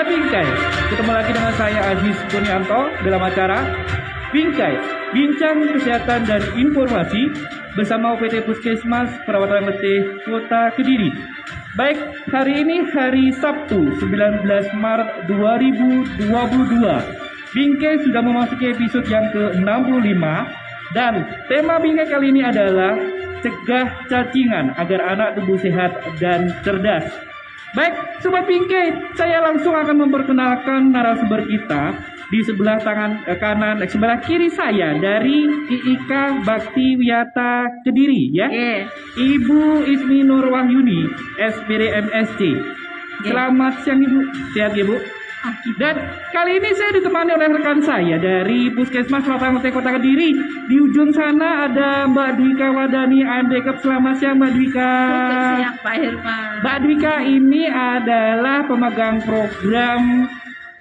Bingkai. Ketemu lagi dengan saya Aziz Kurnianto dalam acara Bingkai, Bincang Kesehatan dan Informasi bersama UPT Puskesmas Perawatan Letih Kota Kediri. Baik, hari ini hari Sabtu 19 Maret 2022. Bingkai sudah memasuki episode yang ke-65 dan tema Bingkai kali ini adalah cegah cacingan agar anak tumbuh sehat dan cerdas. Baik, Sobat Bingkai, saya langsung akan memperkenalkan narasumber kita di sebelah sebelah kiri saya dari IIK Bakti Wiyata Kediri, ya. Ibu Ismi Nur Wahyuni, SPD MSc. Selamat siang Ibu, sehat ya Bu? Dan kali ini saya ditemani oleh rekan saya dari Puskesmas Perawatan Letih Kota Kediri. Di ujung sana ada Mbak Dwika Wadani Andekep. Selamat siang Mbak Dwika. Selamat siang Pak Herman. Mbak Dwika ini adalah pemegang program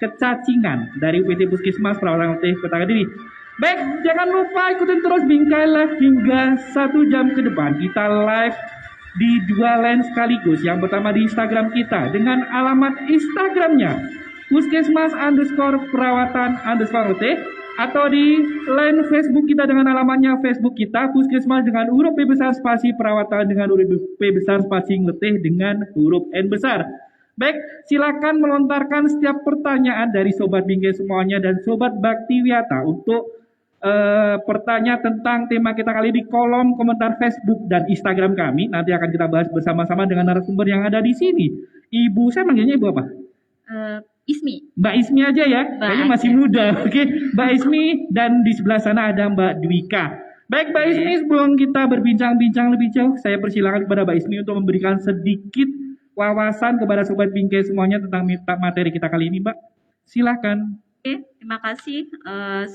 kecacingan dari UPT Puskesmas Perawatan Letih Kota Kediri. Baik, jangan lupa ikutin terus Bingkai Live hingga 1 jam ke depan. Kita live di 2 line sekaligus. Yang pertama di Instagram kita dengan alamat Instagramnya Puskesmas_perawatan_letih, atau di line Facebook kita dengan alamatnya Facebook kita Puskesmas dengan huruf P besar spasi perawatan dengan huruf P besar spasi letih dengan huruf N besar. Baik, silakan melontarkan setiap pertanyaan dari Sobat Bingkai semuanya dan Sobat Bakti Wiyata untuk pertanyaan tentang tema kita kali di kolom komentar Facebook dan Instagram kami. Nanti akan kita bahas bersama-sama dengan narasumber yang ada di sini. Ibu, saya manggilnya Ibu apa? Ismi. Mbak Ismi aja ya, kayaknya masih muda. Oke, Mbak Ismi, dan di sebelah sana ada Mbak Dwika. Baik Mbak Ismi, sebelum kita berbincang-bincang lebih jauh, saya persilakan kepada Mbak Ismi untuk memberikan sedikit wawasan kepada Sobat Bingkai semuanya tentang materi kita kali ini, Mbak. Silakan. Oke, terima kasih.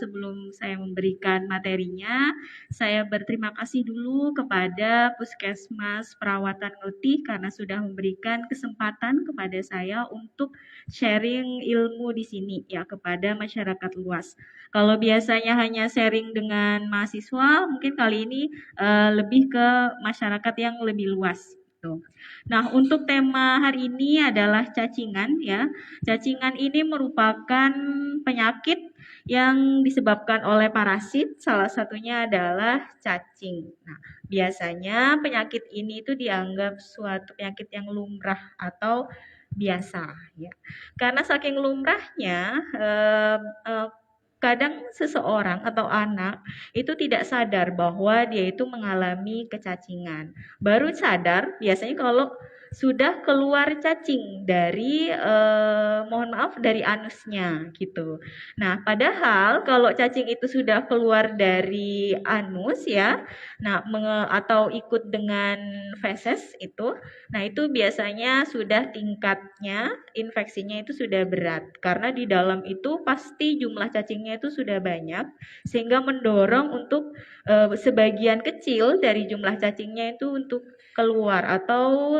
Sebelum saya memberikan materinya, saya berterima kasih dulu kepada Puskesmas Perawatan Letih karena sudah memberikan kesempatan kepada saya untuk sharing ilmu di sini ya kepada masyarakat luas. Kalau biasanya hanya sharing dengan mahasiswa, mungkin kali ini lebih ke masyarakat yang lebih luas. Nah, untuk tema hari ini adalah cacingan ya. Cacingan ini merupakan penyakit yang disebabkan oleh parasit, salah satunya adalah cacing. Nah, biasanya penyakit ini itu dianggap suatu penyakit yang lumrah atau biasa ya. Karena saking lumrahnya kadang seseorang atau anak itu tidak sadar bahwa dia itu mengalami kecacingan. Baru sadar biasanya kalau sudah keluar cacing dari dari anusnya gitu. Nah, padahal kalau cacing itu sudah keluar dari anus ya, nah atau ikut dengan feses itu, nah itu biasanya sudah tingkatnya infeksinya itu sudah berat karena di dalam itu pasti jumlah cacingnya itu sudah banyak sehingga mendorong untuk sebagian kecil dari jumlah cacingnya itu untuk keluar atau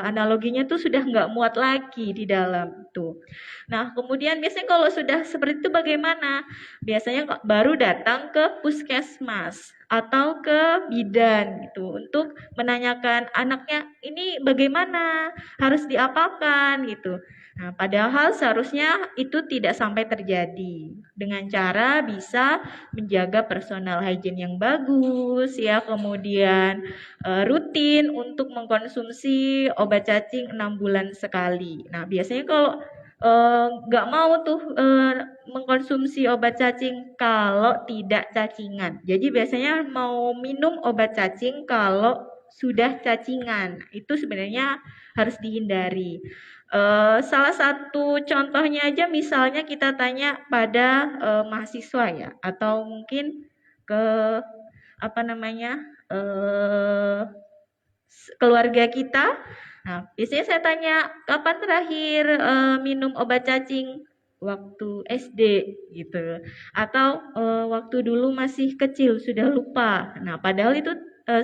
analoginya tuh sudah nggak muat lagi di dalam tuh. Nah, kemudian biasanya kalau sudah seperti itu bagaimana? Biasanya baru datang ke puskesmas atau ke bidan gitu untuk menanyakan anaknya ini bagaimana, harus diapakan gitu. Nah, padahal seharusnya itu tidak sampai terjadi dengan cara bisa menjaga personal hygiene yang bagus ya, kemudian rutin untuk mengkonsumsi obat cacing 6 bulan sekali. Nah, biasanya kalau nggak mau tuh mengkonsumsi obat cacing kalau tidak cacingan. Jadi biasanya mau minum obat cacing kalau sudah cacingan. Itu sebenarnya harus dihindari. Salah satu contohnya aja misalnya kita tanya pada mahasiswa ya, atau mungkin ke keluarga kita. Nah, biasanya saya tanya kapan terakhir minum obat cacing, waktu SD gitu, atau waktu dulu masih kecil sudah lupa. Nah, padahal itu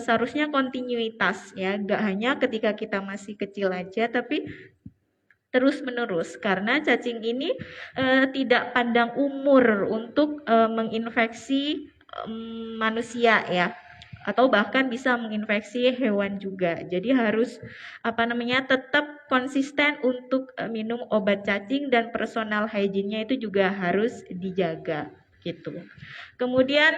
seharusnya kontinuitas ya, nggak hanya ketika kita masih kecil aja, tapi terus menerus karena cacing ini tidak pandang umur untuk menginfeksi manusia ya. atau bahkan bisa menginfeksi hewan juga. Jadi harus tetap konsisten untuk minum obat cacing, dan personal hygiene-nya itu juga harus dijaga gitu. Kemudian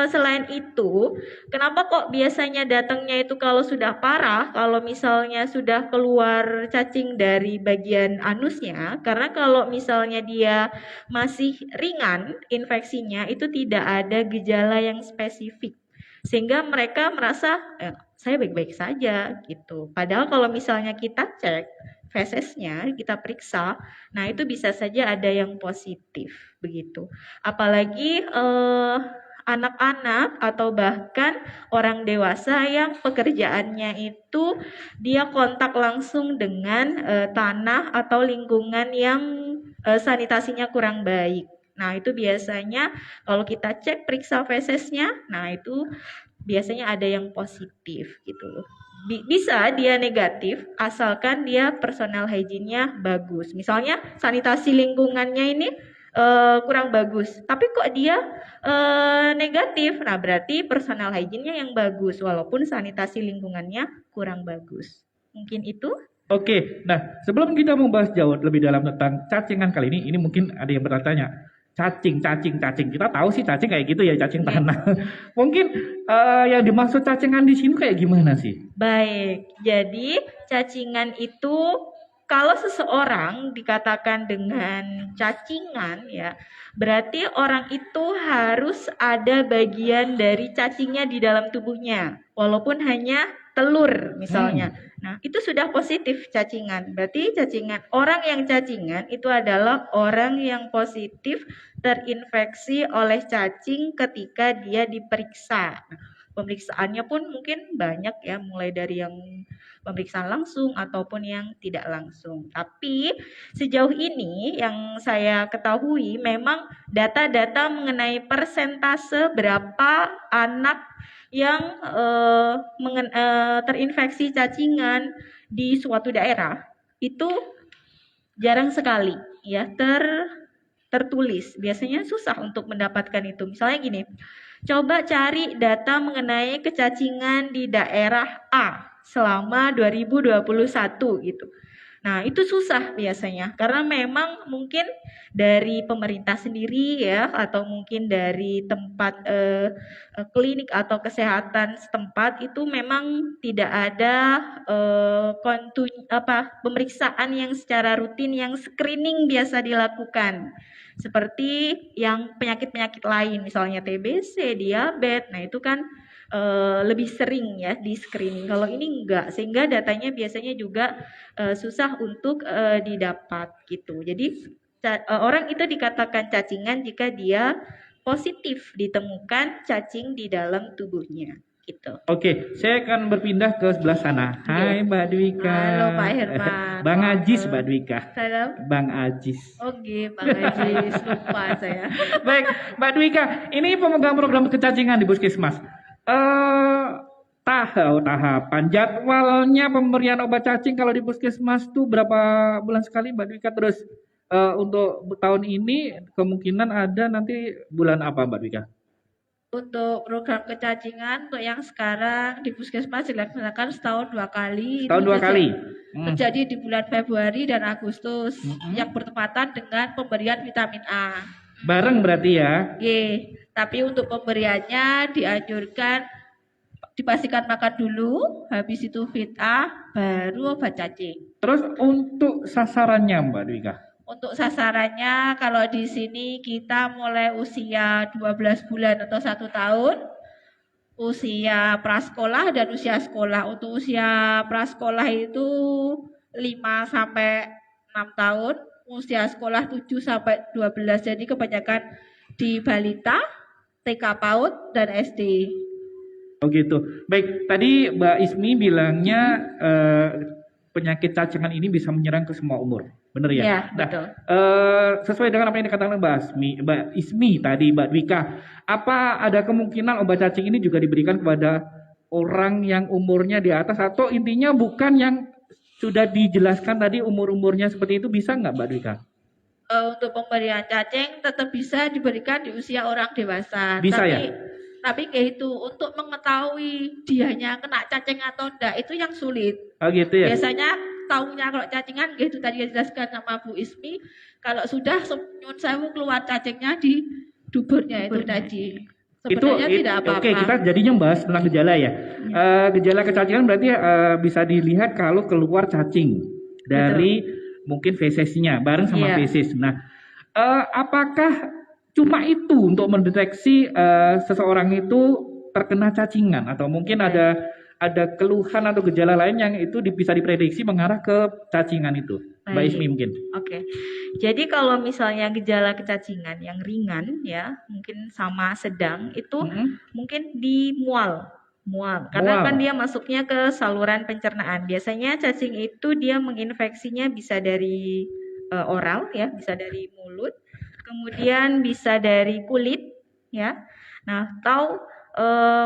selain itu, kenapa kok biasanya datangnya itu kalau sudah parah, kalau misalnya sudah keluar cacing dari bagian anusnya? Karena kalau misalnya dia masih ringan infeksinya, itu tidak ada gejala yang spesifik. Sehingga mereka merasa saya baik-baik saja gitu. Padahal kalau misalnya kita cek fesesnya, kita periksa, nah itu bisa saja ada yang positif begitu. Apalagi anak-anak atau bahkan orang dewasa yang pekerjaannya itu dia kontak langsung dengan tanah atau lingkungan yang sanitasinya kurang baik. Nah, itu biasanya kalau kita cek periksa fesesnya, nah itu biasanya ada yang positif gitu. Bisa dia negatif asalkan dia personal hygiene-nya bagus. Misalnya sanitasi lingkungannya ini kurang bagus, tapi kok dia negatif. Nah, berarti personal hygiene-nya yang bagus walaupun sanitasi lingkungannya kurang bagus. Mungkin itu. Oke, nah sebelum kita membahas jauh lebih dalam tentang cacingan kali ini mungkin ada yang bertanya, cacing. Kita tahu sih cacing kayak gitu ya, cacing tanah. Mungkin yang dimaksud cacingan di sini kayak gimana sih? Baik, jadi cacingan itu kalau seseorang dikatakan dengan cacingan ya, berarti orang itu harus ada bagian dari cacingnya di dalam tubuhnya, walaupun hanya telur misalnya. Nah, itu sudah positif cacingan. Berarti cacingan, orang yang cacingan itu adalah orang yang positif terinfeksi oleh cacing ketika dia diperiksa. Nah, pemeriksaannya pun mungkin banyak ya, mulai dari yang pemeriksaan langsung ataupun yang tidak langsung. Tapi sejauh ini yang saya ketahui memang data-data mengenai persentase berapa anak yang terinfeksi cacingan di suatu daerah itu jarang sekali ya tertulis. Biasanya susah untuk mendapatkan itu. Misalnya gini, coba cari data mengenai kecacingan di daerah A selama 2021 gitu. Nah, itu susah biasanya karena memang mungkin dari pemerintah sendiri ya, atau mungkin dari tempat klinik atau kesehatan setempat itu memang tidak ada pemeriksaan yang secara rutin, yang screening biasa dilakukan. Seperti yang penyakit-penyakit lain, misalnya TBC, diabetes, nah itu kan lebih sering ya di screening. Kalau ini enggak, sehingga datanya biasanya juga susah untuk didapat gitu. Jadi orang itu dikatakan cacingan jika dia positif ditemukan cacing di dalam tubuhnya gitu. Oke, saya akan berpindah ke sebelah sana. Hai Mbak Dwika. Halo Pak Herman. Bang Ajis Mbak Dwika. Halo. Bang Ajis. Oke, Bang Ajis, lupa saya. Baik, Mbak Dwika, ini pemegang program kecacingan di Puskesmas. Tahapan jadwalnya pemberian obat cacing kalau di Puskesmas tuh berapa bulan sekali Mbak Dwika? Terus untuk tahun ini kemungkinan ada nanti bulan apa Mbak Dwika? Untuk program kecacingan untuk yang sekarang di Puskesmas dilaksanakan setahun 2 kali. Tahun 2 kali. Terjadi di bulan Februari dan Agustus yang bertepatan dengan pemberian vitamin A. Bareng berarti ya? Oke, tapi untuk pemberiannya dianjurkan dipastikan makan dulu, habis itu Vit A, baru obat cacing. Terus untuk sasarannya Mbak Dwika? Untuk sasarannya kalau di sini kita mulai usia 12 bulan atau 1 tahun, usia prasekolah dan usia sekolah. Untuk usia prasekolah itu 5 sampai 6 tahun, usia sekolah 7 sampai 12. Jadi kebanyakan di balita, TK PAUD dan SD. Oh gitu. Baik, tadi Mbak Ismi bilangnya penyakit cacingan ini bisa menyerang ke semua umur. Benar ya? Ya, nah, betul. Sesuai dengan apa yang dikatakan Mbak Ismi tadi, Mbak Dwika, apa ada kemungkinan obat cacing ini juga diberikan kepada orang yang umurnya di atas, atau intinya bukan yang sudah dijelaskan tadi umur-umurnya seperti itu, bisa nggak Mbak Dwika? Untuk pemberian cacing tetap bisa diberikan di usia orang dewasa. Bisa tapi, ya? Tapi kayak itu untuk mengetahui dianya kena cacing atau enggak itu yang sulit. Oh gitu ya. Biasanya tahunya kalau cacingan gitu tadi dijelaskan sama Bu Ismi, kalau sudah nyun sewu keluar cacingnya di duburnya itu Duburnya. tadi. Sebenarnya tidak apa-apa. Oke, kita jadinya bahas tentang gejala ya. Gejala kecacingan berarti bisa dilihat kalau keluar cacing dari mungkin fesesnya bareng sama Iya. feses. Nah, apakah cuma itu untuk mendeteksi seseorang itu terkena cacingan atau mungkin ada keluhan atau gejala lain yang itu bisa diprediksi mengarah ke cacingan itu? Mbak Baik. Ismi mungkin. Oke. Jadi kalau misalnya gejala kecacingan yang ringan ya, mungkin sama sedang itu mungkin di mual. Karena Mual. kan dia masuknya ke saluran pencernaan. Biasanya cacing itu dia menginfeksinya bisa dari oral ya, bisa dari mulut, kemudian bisa dari kulit ya. Nah, atau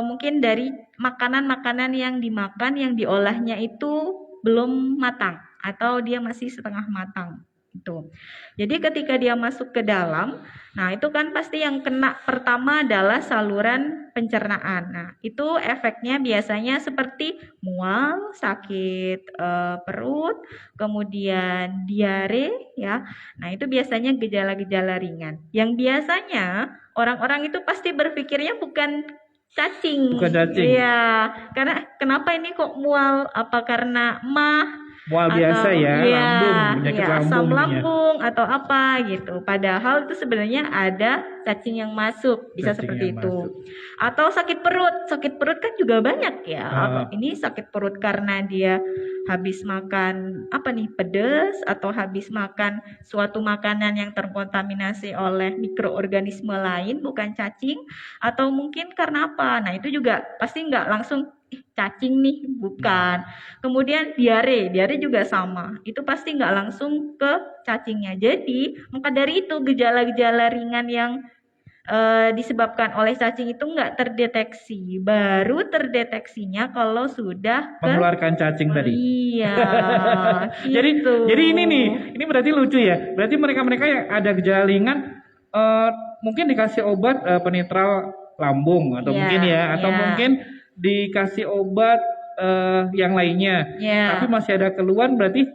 mungkin dari makanan-makanan yang dimakan yang diolahnya itu belum matang atau dia masih setengah matang itu. Jadi ketika dia masuk ke dalam, nah itu kan pasti yang kena pertama adalah saluran pencernaan. Nah, itu efeknya biasanya seperti mual, sakit perut, kemudian diare ya. Nah, itu biasanya gejala-gejala ringan. Yang biasanya orang-orang itu pasti berpikirnya bukan cacing. Bukan cacing. Iya, karena kenapa ini kok mual? Apa karena emah? Mual biasa ya, lambung, penyakit lambung asam ininya. lambung atau apa gitu. Padahal itu sebenarnya ada cacing yang masuk, bisa Cacing seperti yang itu. masuk. Atau sakit perut kan juga banyak ya. Ini sakit perut karena dia habis makan apa nih pedas atau habis makan suatu makanan yang terkontaminasi oleh mikroorganisme lain bukan cacing, atau mungkin karena apa. Nah, itu juga pasti nggak langsung cacing nih, bukan. Kemudian diare juga sama. Itu pasti nggak langsung ke cacingnya. Jadi, maka dari itu gejala-gejala ringan yang disebabkan oleh cacing itu nggak terdeteksi. Baru terdeteksinya kalau sudah Mengeluarkan cacing tadi. Iya. Jadi ini berarti lucu ya. Berarti mereka yang ada gejala ringan mungkin dikasih obat penetral lambung atau mungkin dikasih obat yang lainnya. Tapi masih ada keluhan berarti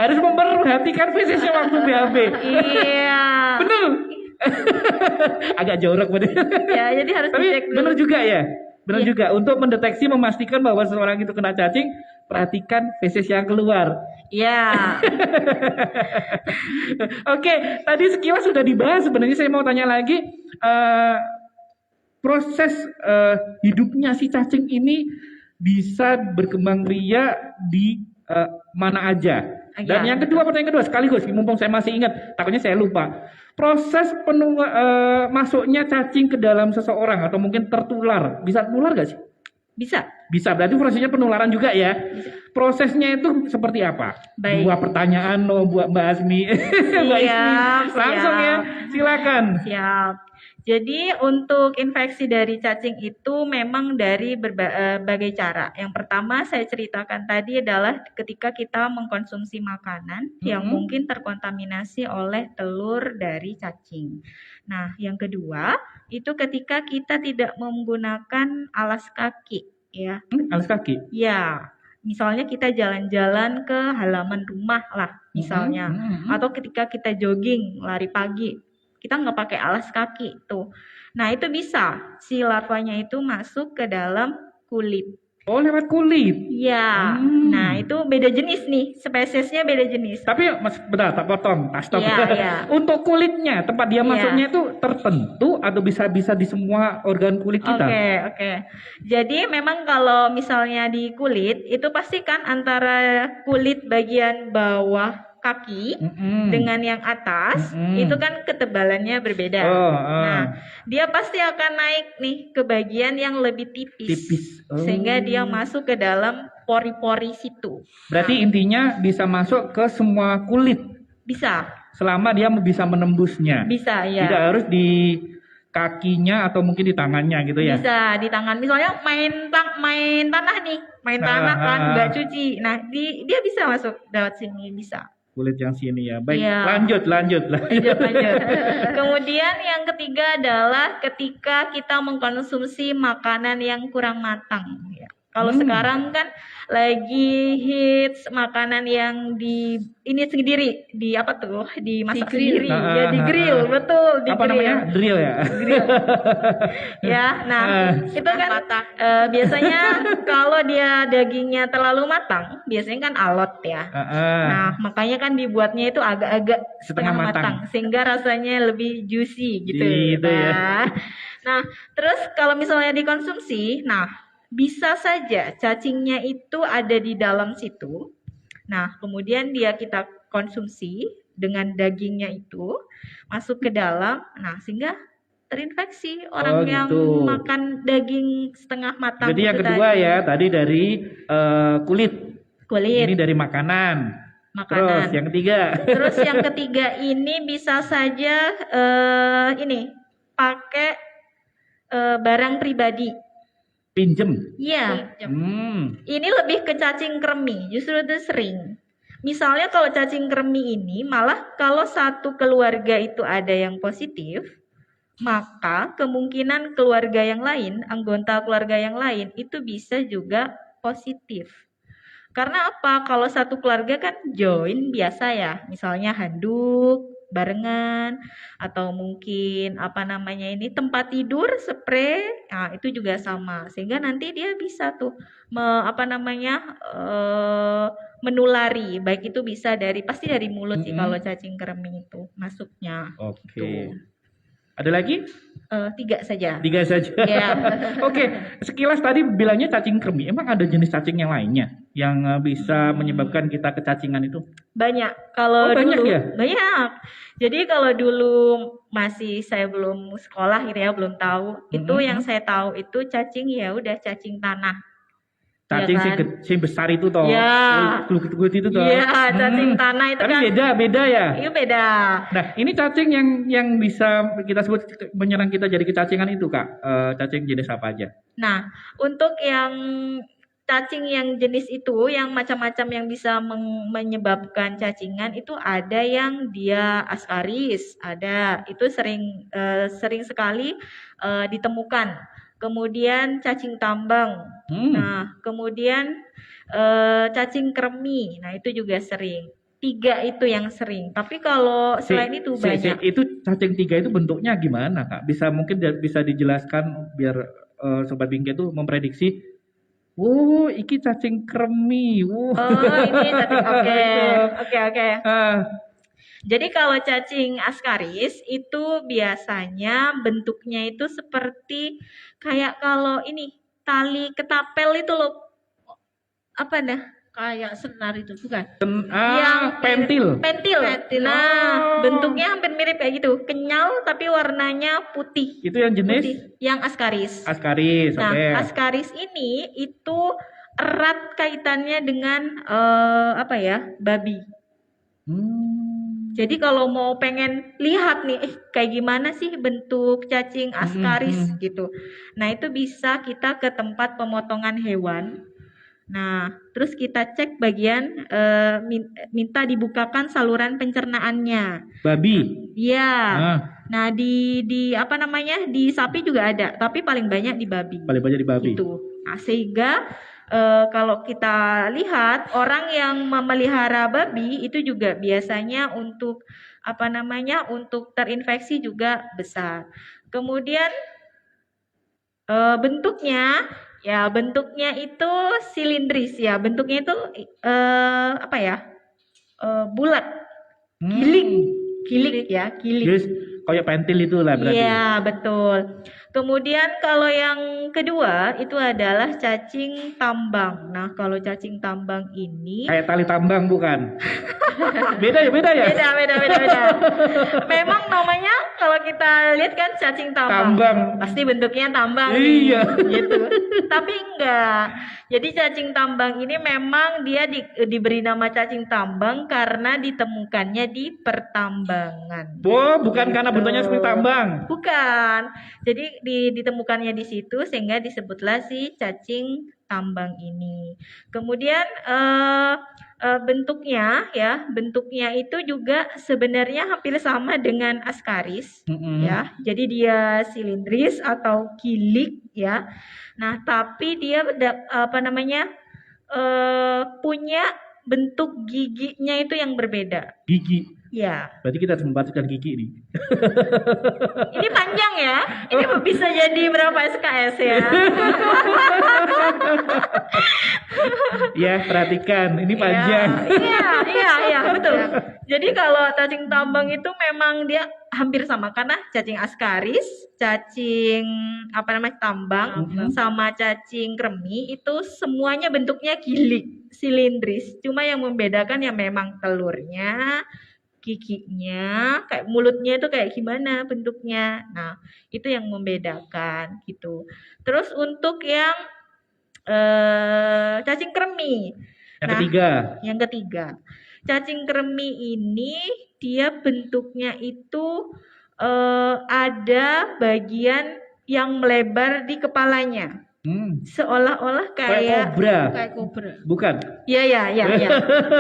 harus memperhatikan fesesnya waktu BAB. Iya. Benar. Agak jorok berarti. Ya, jadi harus Tapi dicek dulu. benar juga ya. Benar juga untuk mendeteksi memastikan bahwa seseorang itu kena cacing, perhatikan feses yang keluar. Iya. Oke, tadi sekilas sudah dibahas. Sebenarnya saya mau tanya lagi proses hidupnya si cacing ini bisa berkembang ria di mana aja. Dan yang kedua, pertanyaan kedua sekaligus, mumpung saya masih ingat, takutnya saya lupa. Proses masuknya cacing ke dalam seseorang atau mungkin tertular, bisa tertular nggak sih? Bisa, berarti prosesnya penularan juga ya. Bisa. Prosesnya itu seperti apa? Baik. Buat pertanyaan buat Mbak Asmi. Mbak Ismi, langsung ya, silakan. Siap. Jadi untuk infeksi dari cacing itu memang dari berbagai cara. Yang pertama saya ceritakan tadi adalah ketika kita mengkonsumsi makanan yang mungkin terkontaminasi oleh telur dari cacing. Nah, yang kedua itu ketika kita tidak menggunakan alas kaki, ya. Alas kaki? Ya. Misalnya kita jalan-jalan ke halaman rumah lah, misalnya. Atau ketika kita jogging, lari pagi, kita nggak pakai alas kaki tuh. Nah, itu bisa si larvanya itu masuk ke dalam kulit. Oh, lewat kulit? Iya. Nah, itu beda jenis nih, spesiesnya beda jenis. Tapi bentar, tak potong. Stop. Iya. Untuk kulitnya, tempat dia masuknya itu tertentu atau bisa di semua organ kulit kita? Oke. Jadi memang kalau misalnya di kulit, itu pasti kan antara kulit bagian bawah kaki dengan yang atas itu kan ketebalannya berbeda. Nah, dia pasti akan naik nih ke bagian yang lebih tipis. Sehingga dia masuk ke dalam pori-pori situ. Berarti intinya bisa masuk ke semua kulit. Bisa. Selama dia bisa menembusnya. Bisa, ya. Tidak harus di kakinya atau mungkin di tangannya gitu ya. Bisa di tangan. Misalnya main tanah nih, kan nggak cuci. Nah, dia bisa masuk lewat sini, bisa. kulit yang sini ya. Baik, Iya. lanjut. Lanjut. Kemudian yang ketiga adalah ketika kita mengkonsumsi makanan yang kurang matang. Ya. Kalau sekarang kan lagi hits makanan yang ini sendiri, dimasak sendiri, ya di grill, betul, di Apa grill. namanya? Drill ya. Ya, nah itu kan biasanya kalau dia dagingnya terlalu matang, biasanya kan alot ya. Nah, makanya kan dibuatnya itu agak-agak setengah matang sehingga rasanya lebih juicy gitu. Gitu ya. Nah, terus kalau misalnya dikonsumsi, nah bisa saja cacingnya itu ada di dalam situ. Nah, kemudian kita konsumsi dengan dagingnya itu masuk ke dalam, nah sehingga terinfeksi orang yang gitu. makan daging setengah matang. Jadi yang itu kedua tadi. ya, tadi dari kulit. Kulit. Ini dari makanan. Terus yang ketiga. Terus yang ketiga ini bisa saja pakai barang pribadi. Pinjem. Iya. Hmm. Ini lebih ke cacing kremi, justru itu sering. Misalnya kalau cacing kremi ini malah kalau satu keluarga itu ada yang positif, maka kemungkinan keluarga yang lain, anggota keluarga yang lain itu bisa juga positif. Karena apa? Kalau satu keluarga kan join biasa ya, misalnya handuk barengan atau mungkin tempat tidur spray, nah itu juga sama sehingga nanti dia bisa tuh menulari, baik itu bisa pasti dari mulut sih kalau cacing kremi itu masuknya. Oke. Ada lagi? 3 saja. 3 saja. Ya. Oke, sekilas tadi bilangnya cacing kremi. Emang ada jenis cacing yang lainnya yang bisa menyebabkan kita kecacingan itu? Banyak. Kalau banyak dulu, ya? Banyak. Jadi kalau dulu saya belum sekolah gitu ya, belum tahu. Itu yang saya tahu itu cacing ya udah cacing tanah. Cacing ya kan? si besar itu toh. Ya. Kulit itu toh. Iya, cacing tanah itu Tapi kan. beda ya. Iya beda. Nah, ini cacing yang bisa kita sebut menyerang kita jadi kecacingan itu, Kak. Cacing jenis apa aja? Nah, untuk yang cacing yang jenis itu, yang macam-macam yang bisa menyebabkan cacingan itu ada yang dia askaris, ada itu sering sekali ditemukan. Kemudian cacing tambang. Nah, kemudian cacing kremi. Nah, itu juga sering. 3 itu yang sering. Tapi kalau selain itu banyak. Itu cacing 3 itu bentuknya gimana, Kak? Mungkin bisa dijelaskan biar Sobat Bingkai itu memprediksi. Oh, iki cacing kremi. Oh, ini cacing. Oke. Jadi kalau cacing askaris itu biasanya bentuknya itu seperti kayak kalau ini tali ketapel itu loh. Apa dah? Kayak senar itu bukan? Yang pentil. Nah, bentuknya hampir mirip kayak gitu. Kenyal tapi warnanya putih. Itu yang jenis? Putih. Yang askaris. Askaris, Nah, oke. askaris ini itu erat kaitannya dengan babi. Jadi kalau mau pengen lihat nih, kayak gimana sih bentuk cacing askaris gitu. Nah, itu bisa kita ke tempat pemotongan hewan. Nah, terus kita cek bagian minta dibukakan saluran pencernaannya. Babi. Iya. Nah, di sapi juga ada, tapi paling banyak di babi. Paling banyak di babi. Gitu. Nah, sehingga kalau kita lihat orang yang memelihara babi itu juga biasanya untuk untuk terinfeksi juga besar. Kemudian bentuknya itu silindris ya, bentuknya itu bulat, kilik. Yes, kayak pentil itu lah berarti. Iya, betul. Kemudian kalau yang kedua itu adalah cacing tambang. Nah, kalau cacing tambang ini kayak tali tambang bukan? Beda ya? Beda. Memang namanya kalau kita lihat kan cacing tambang. Pasti bentuknya tambang. Iya. Gitu. Tapi enggak. Jadi cacing tambang ini memang dia diberi nama cacing tambang karena ditemukannya di pertambangan. Oh, bukan karena bentuknya seperti tambang. Bukan. Jadi ditemukannya di situ sehingga disebutlah si cacing tambang ini. Kemudian bentuknya itu juga sebenarnya hampir sama dengan askaris ya. Jadi dia silindris atau kilik ya. Nah, tapi dia punya bentuk giginya itu yang berbeda. Gigi. Ya. Berarti kita harus membacakan gigi nih. Ini panjang ya. Ini bisa jadi berapa SKS ya? Ya, perhatikan. Ini panjang. Iya, betul. Jadi kalau cacing tambang itu memang dia hampir sama karena cacing askaris, cacing tambang, sama cacing kremi itu semuanya bentuknya gilik, silindris. Cuma yang membedakan ya memang telurnya, giginya, kayak mulutnya itu kayak gimana bentuknya. Nah, itu yang membedakan gitu. Terus untuk yang cacing kremi. Yang ketiga. Cacing kremi ini dia bentuknya itu ada bagian yang melebar di kepalanya. Seolah-olah kayak kobra. Bukan. Iya.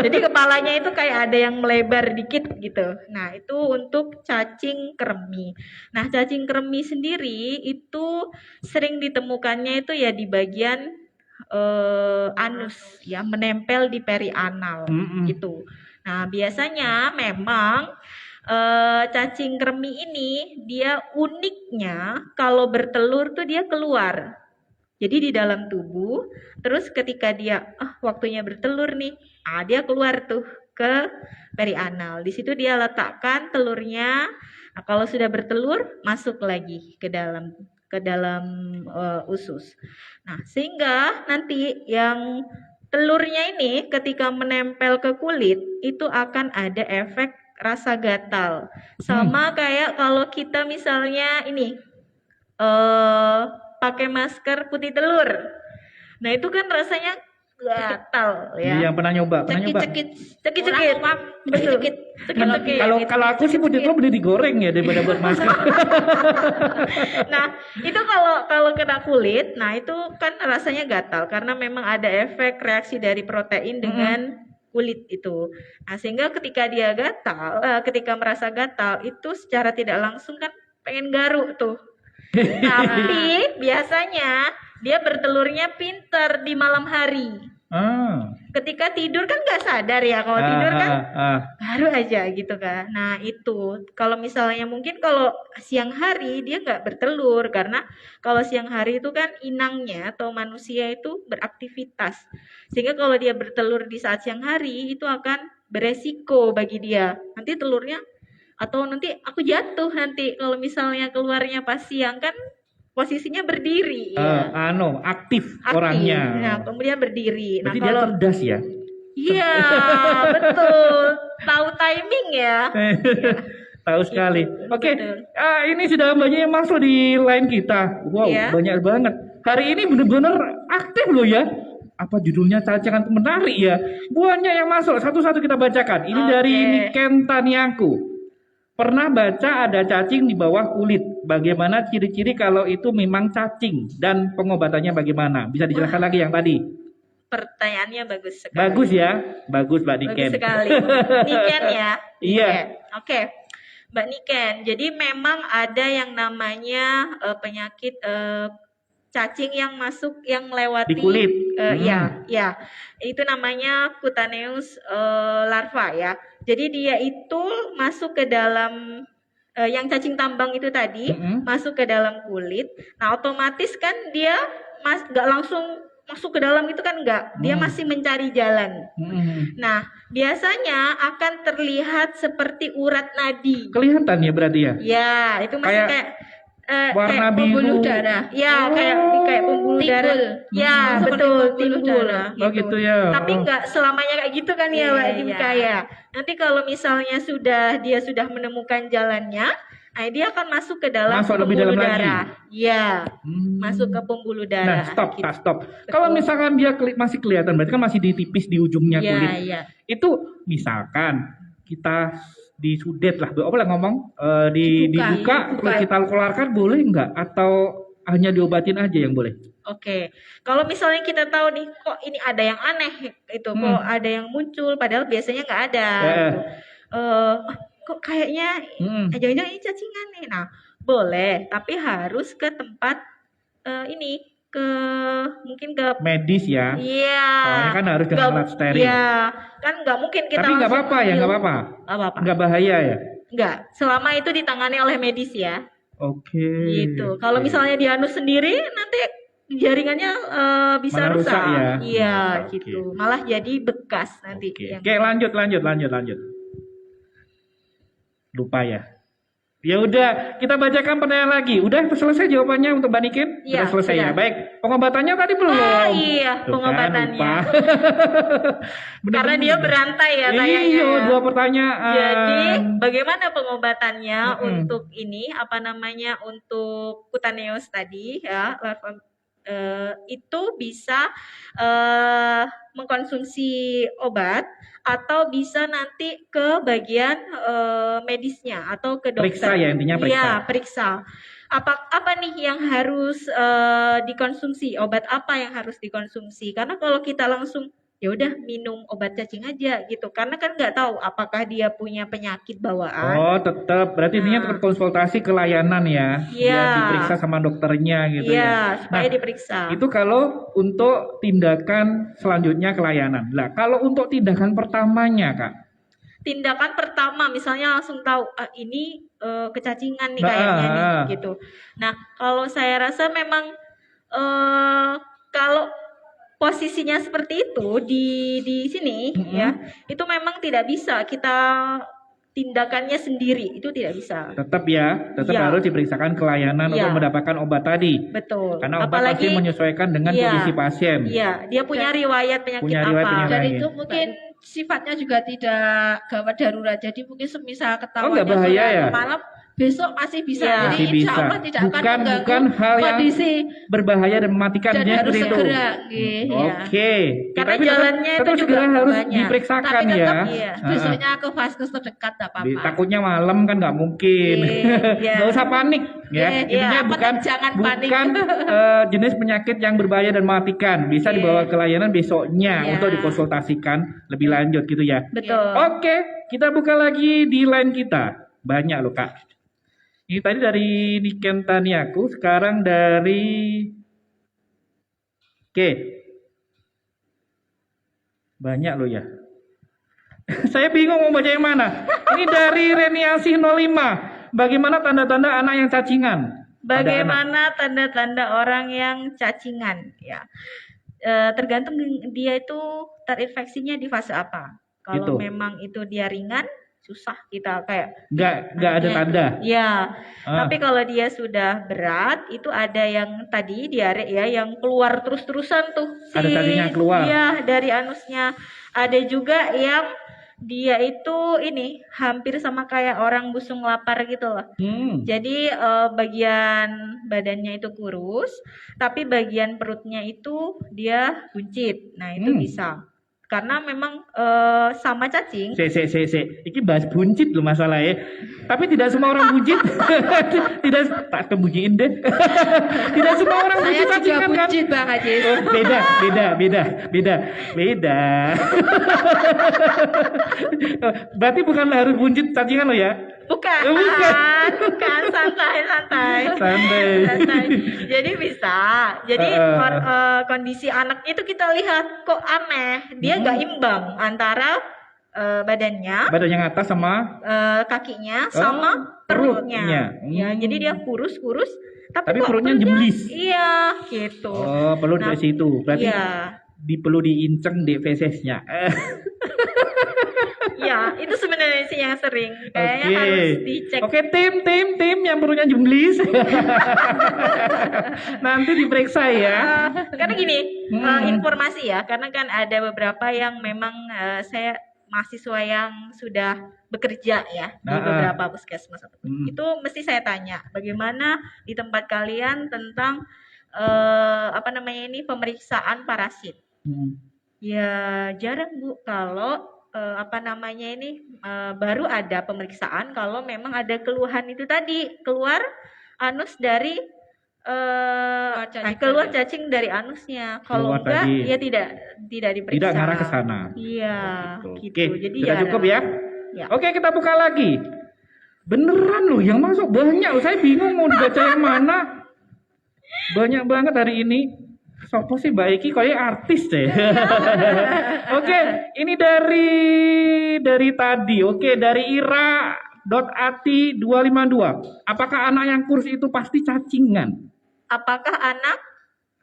Jadi kepalanya itu kayak ada yang melebar dikit gitu. Nah, itu untuk cacing kremi. Nah, cacing kremi sendiri itu sering ditemukannya itu ya di bagian anus ya, menempel di perianal gitu. Nah, biasanya memang cacing kremi ini dia uniknya kalau bertelur tuh dia keluar. Jadi di dalam tubuh, terus ketika dia waktunya bertelur nih, dia keluar tuh ke perianal. Di situ dia letakkan telurnya. Nah, kalau sudah bertelur, masuk lagi ke dalam usus. Nah, sehingga nanti yang telurnya ini ketika menempel ke kulit itu akan ada efek rasa gatal. Sama kayak kalau kita misalnya ini pakai masker putih telur. Nah, itu kan rasanya gatal ya. Yang pernah nyoba. Cekit. Kalau aku sih putih telur mending digoreng ya daripada buat masker. Nah, itu kalau kena kulit, nah itu kan rasanya gatal karena memang ada efek reaksi dari protein dengan kulit itu. Nah, sehingga ketika dia gatal, ketika merasa gatal itu secara tidak langsung kan pengen garuk tuh. Tapi biasanya dia bertelurnya pinter di malam hari. Ketika tidur kan nggak sadar ya, kalau tidur kan baru aja gitu kan. Nah, itu kalau misalnya mungkin kalau siang hari dia nggak bertelur karena kalau siang hari itu kan inangnya atau manusia itu beraktivitas, sehingga kalau dia bertelur di saat siang hari itu akan beresiko bagi dia. Nanti telurnya atau nanti aku jatuh nanti kalau misalnya keluarnya pas siang kan posisinya berdiri aktif orangnya. Nah, kemudian berdiri. Berarti nah, kalau dia cerdas ya. Iya, betul. Tahu timing ya. Tahu sekali. Oke. Ini sudah banyak yang masuk di line kita. Wow, banyak banget. Hari ini benar-benar aktif loh ya. Apa judulnya cacangan menarik ya. Banyak yang masuk. Satu-satu kita bacakan. Ini dari Niken Taniangku. Pernah baca ada cacing di bawah kulit. Bagaimana ciri-ciri kalau itu memang cacing dan pengobatannya bagaimana? Bisa dijelaskan lagi yang tadi? Pertanyaannya bagus sekali. Bagus ya, bagus Mbak Niken. Bagus sekali. Niken ya. Iya. Oke. Mbak Niken. Jadi memang ada yang namanya penyakit cacing yang masuk yang melewati di kulit. Ya. Itu namanya cutaneous larva ya. Jadi dia itu masuk ke dalam yang cacing tambang itu tadi, masuk ke dalam kulit. Nah, otomatis kan dia nggak langsung masuk ke dalam itu kan enggak. Dia masih mencari jalan. Nah, biasanya akan terlihat seperti urat nadi. Kelihatan ya berarti ya? Ya, itu masih kayak warna kayak pembuluh darah. Ya, kayak pembuluh darah. Ya, betul, timbul. Gitu ya. Tapi enggak selamanya kayak gitu kan ya, Mbak Dimka ya. Nanti kalau misalnya dia sudah menemukan jalannya, nah dia akan masuk ke dalam pembuluh darah. Iya. Masuk ke pembuluh darah. Nah, stop. Kalau misalkan dia masih kelihatan, berarti kan masih ditipis di ujungnya kulit. Iya. Itu misalkan kita disudet lah, apa lah ngomong, dibuka, kita keluarkan boleh nggak? Atau hanya diobatin aja yang boleh? Oke, kalau misalnya kita tahu nih, kok ini ada yang aneh itu, kok ada yang muncul, padahal biasanya nggak ada. Gitu. Kok kayaknya jangan-jangan ini cacingan nih. Nah, boleh, tapi harus ke tempat ini, mungkin ke Medis ya. Iya. Soalnya kan harus dengan alat steril. Iya, kan nggak mungkin kita Tapi nggak langsung apa-apa ya, ambil. nggak apa-apa. Apa-apa. Nggak bahaya ya. Nggak, selama itu ditangani oleh medis ya. Oke. Gitu. Kalau misalnya di anus sendiri, nanti jaringannya bisa Malah rusak rusak. ya? Iya, Oke. gitu. Malah jadi bekas nanti. Oke, lanjut. Lupa ya. Ya udah, kita bacakan pertanyaan lagi. Udah selesai jawabannya untuk Mbak Nikin? Iya, Udah selesai ya. sudah. Baik, pengobatannya tadi belum. Oh iya, Tuh kan, pengobatannya. lupa. Karena dia berantai ya tayangnya. Iya, ya. 2 pertanyaan. Jadi bagaimana pengobatannya Mm-mm. untuk ini untuk cutaneous tadi ya larva itu bisa mengkonsumsi obat atau bisa nanti ke bagian medisnya atau ke dokter. Periksa ya, intinya periksa. Iya, periksa. Apa nih yang harus dikonsumsi? Obat apa yang harus dikonsumsi? Karena kalau kita langsung ya udah minum obat cacing aja gitu, karena kan nggak tahu apakah dia punya penyakit bawaan. Oh, tetap. Berarti intinya tetap konsultasi ke layanan ya. Iya. Biar diperiksa sama dokternya gitu Iya, ya. supaya diperiksa. Itu kalau untuk tindakan selanjutnya ke layanan. Lah, kalau untuk tindakan pertamanya, Kak. Tindakan pertama misalnya langsung tahu ini kecacingan nih Nah, kayaknya nih gitu. Nah, kalau saya rasa memang kalau posisinya seperti itu di sini ya, itu memang tidak bisa kita tindakannya sendiri, itu tidak bisa. Tetap Iya. harus diperiksakan ke layanan Iya. untuk mendapatkan obat tadi. Betul. Karena obat pasti menyesuaikan dengan Iya. kondisi pasien. Iya, dia punya riwayat penyakit Punya riwayat apa. penyakit. Dan Lain. itu mungkin sifatnya juga tidak gawat darurat. Jadi mungkin semisal ketahuannya nggak bahaya ya? malam, besok masih bisa. Iya. Jadi Masih insya bisa. Allah tidak akan Bukan mengganggu hal yang kondisi berbahaya dan mematikan dan dia harus seperti itu. segera. Gitu, ya. Oke. Karena Tapi jalannya itu tetap juga segera harus banyak. diperiksakan Tapi ya. tetap Iya. besoknya ke vaskes terdekat tak apa-apa. Takutnya malam kan nggak mungkin. Iya. Nggak usah panik ya. Iya, Intinya yang bukan penting jangan panik. bukan jenis penyakit yang berbahaya dan mematikan. Bisa Iya. dibawa ke layanan besoknya Iya. untuk dikonsultasikan lebih lanjut gitu ya. Betul. Oke, kita buka lagi di line kita. Banyak loh, Kak. Ini tadi dari Niken Taniaku, sekarang dari Oke. Banyak loh ya. Saya bingung mau baca yang mana. Ini dari Reniasi 05. Bagaimana tanda-tanda anak yang cacingan? Pada anak. Bagaimana tanda-tanda orang yang cacingan? Ya, tergantung dia itu terinfeksinya di fase apa. Kalau Gitu. memang itu dia ringan, susah kita kayak Nggak ada tanda. ya. Ah. Tapi kalau dia sudah berat, itu ada yang tadi diare ya, yang keluar terus-terusan tuh. Ada tadinya keluar. Iya, dari anusnya. Ada juga yang dia itu ini hampir sama kayak orang busung lapar gitu loh. Jadi bagian badannya itu kurus, tapi bagian perutnya itu dia buncit. Nah, itu bisa. Karena memang sama cacing. Iki bahas buncit loh masalahnya. Tapi tidak semua orang buncit. Tidak tak kebunyiin deh. Tidak semua orang Saya buncit juga cacingan kan? buncit Bang Ajis. Oh, beda. Berarti bukan harus buncit cacingan lo ya? Bukan, Bukan. bukan, santai. Santai. Jadi bisa. Jadi kondisi anak itu kita lihat kok aneh, dia nggak imbang antara badannya, Badan yang atas sama kakinya, sama perutnya. perutnya. Ya, jadi dia kurus, Tapi kok perutnya jemblis. Iya, gitu. Oh, perlu Nah, dari situ. Berarti Iya. perlu diinceng di fesesnya. Ya, itu sebenarnya sih yang sering. Kayaknya Oke. harus dicek. Oke, tim yang perutnya jemblis. Nanti diperiksa ya. Karena gini, informasi ya, karena kan ada beberapa yang memang saya mahasiswa yang sudah bekerja ya di beberapa puskesmas. Itu mesti saya tanya, bagaimana di tempat kalian tentang pemeriksaan parasit. Ya jarang Bu kalau baru ada pemeriksaan kalau memang ada keluhan itu tadi, keluar anus dari cacing keluar tadi. cacing dari anusnya. Kalau Keluar enggak, tadi. ya tidak diperiksa. Tidak ngarah ke sana. Iya, Oh, gitu. Oke, Jadi sudah jarang. cukup ya. Ya. Oke, kita buka lagi. Beneran loh, yang masuk banyak. Saya bingung mau dibaca yang mana. Banyak banget hari ini. Sopo sih Mbak Eki kayak artis deh. Oke, ini dari tadi. Oke, dari Ira.ati 252. Apakah anak yang kurus itu pasti cacingan? Apakah anak?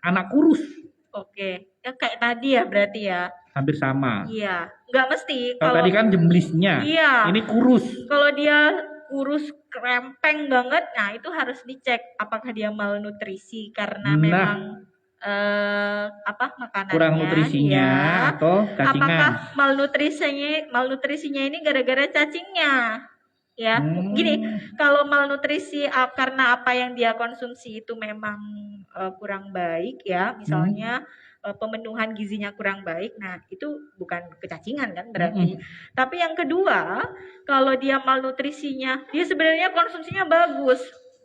Anak kurus Oke, ya kayak tadi ya berarti ya. hampir sama. Iya, nggak mesti. Kalau tadi kan jemblisnya. Iya. Ini kurus. Kalau dia kurus krempeng banget, nah itu harus dicek apakah dia malnutrisi karena Nah. memang makanannya Kurang nutrisinya ya. atau cacingan. Apakah malnutrisinya ini gara-gara cacingnya? Ya, gini, kalau malnutrisi karena apa yang dia konsumsi itu memang kurang baik ya, misalnya pemenuhan gizinya kurang baik, nah itu bukan kecacingan kan berarti. Tapi yang kedua, kalau dia malnutrisinya, dia sebenarnya konsumsinya bagus,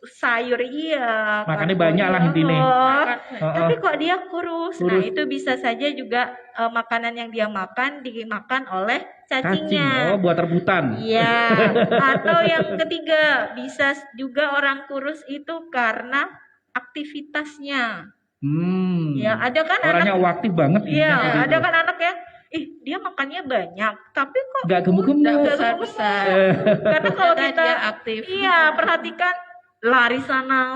sayur iya, Makannya banyak lah intinya. tapi kok dia kurus. Nah itu bisa saja juga makanan yang dia makan dimakan oleh cacingnya. Cacing, buat rebutan. Iya. Atau yang ketiga, bisa juga orang kurus itu karena aktivitasnya. Ya, ada kan Orangnya aktif banget. Iya, ada kan anak ya. Dia makannya banyak, tapi kok nggak gemuk-gemuk. Besar-besar. Karena kalau Karena kita dia aktif. Iya, perhatikan lari sana,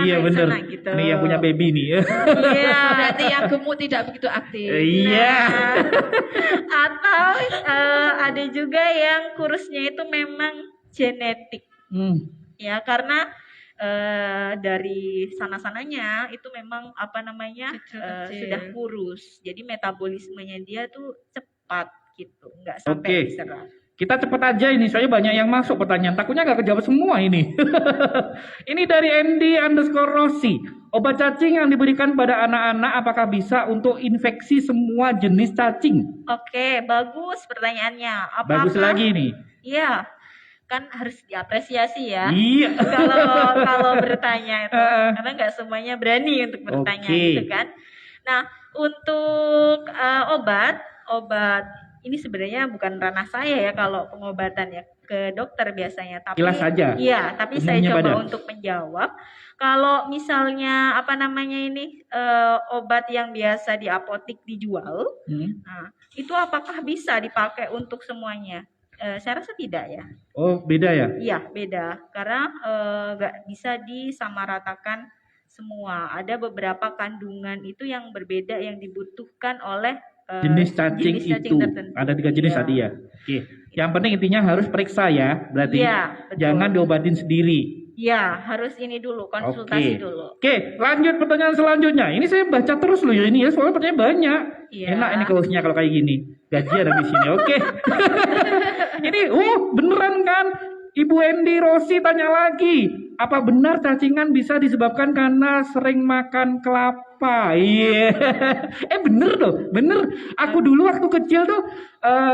Iya lari bener. sana gitu. Ini yang punya baby nih. Iya. Berarti yang gemuk tidak begitu aktif. Iya. Atau ada juga yang kurusnya itu memang genetik. Ya, karena dari sana-sananya itu memang sudah kurus. Jadi metabolismenya dia tuh cepat gitu, nggak sampai diserap. Kita cepat aja ini, soalnya banyak yang masuk pertanyaan. Takutnya nggak kejawab semua ini. Ini dari Andy_Rossi. Obat cacing yang diberikan pada anak-anak apakah bisa untuk infeksi semua jenis cacing? Oke, bagus pertanyaannya. Bagus lagi nih. Iya, kan harus diapresiasi ya. Iya. Kalau bertanya itu, karena nggak semuanya berani untuk bertanya gitu kan. Nah, untuk obat ini sebenarnya bukan ranah saya ya kalau pengobatan ya, ke dokter biasanya. Tapi kilas saja. Iya, tapi saya coba untuk menjawab. Kalau misalnya obat yang biasa di apotik dijual, nah itu apakah bisa dipakai untuk semuanya? Saya rasa tidak ya. Oh, beda ya? Iya, beda. Karena nggak bisa disamaratakan semua. Ada beberapa kandungan itu yang berbeda yang dibutuhkan oleh jenis cacing itu. tertentu. Ada 3 jenis tadi ya. Oke. Yang penting intinya harus periksa ya, berarti. Iya, betul. Jangan diobatin sendiri. Ya, harus ini dulu, konsultasi dulu. Oke, lanjut pertanyaan selanjutnya. Ini saya baca terus loh ya ini ya, soalnya pertanyaan banyak. Iya. Enak ini hostnya kalau kayak gini. Gaji ada di sini. Oke. Ini, beneran kan? Ibu Andy_Rossi tanya lagi, apa benar cacingan bisa disebabkan karena sering makan kelapa? Iya. Bener loh, bener. Aku dulu waktu kecil tuh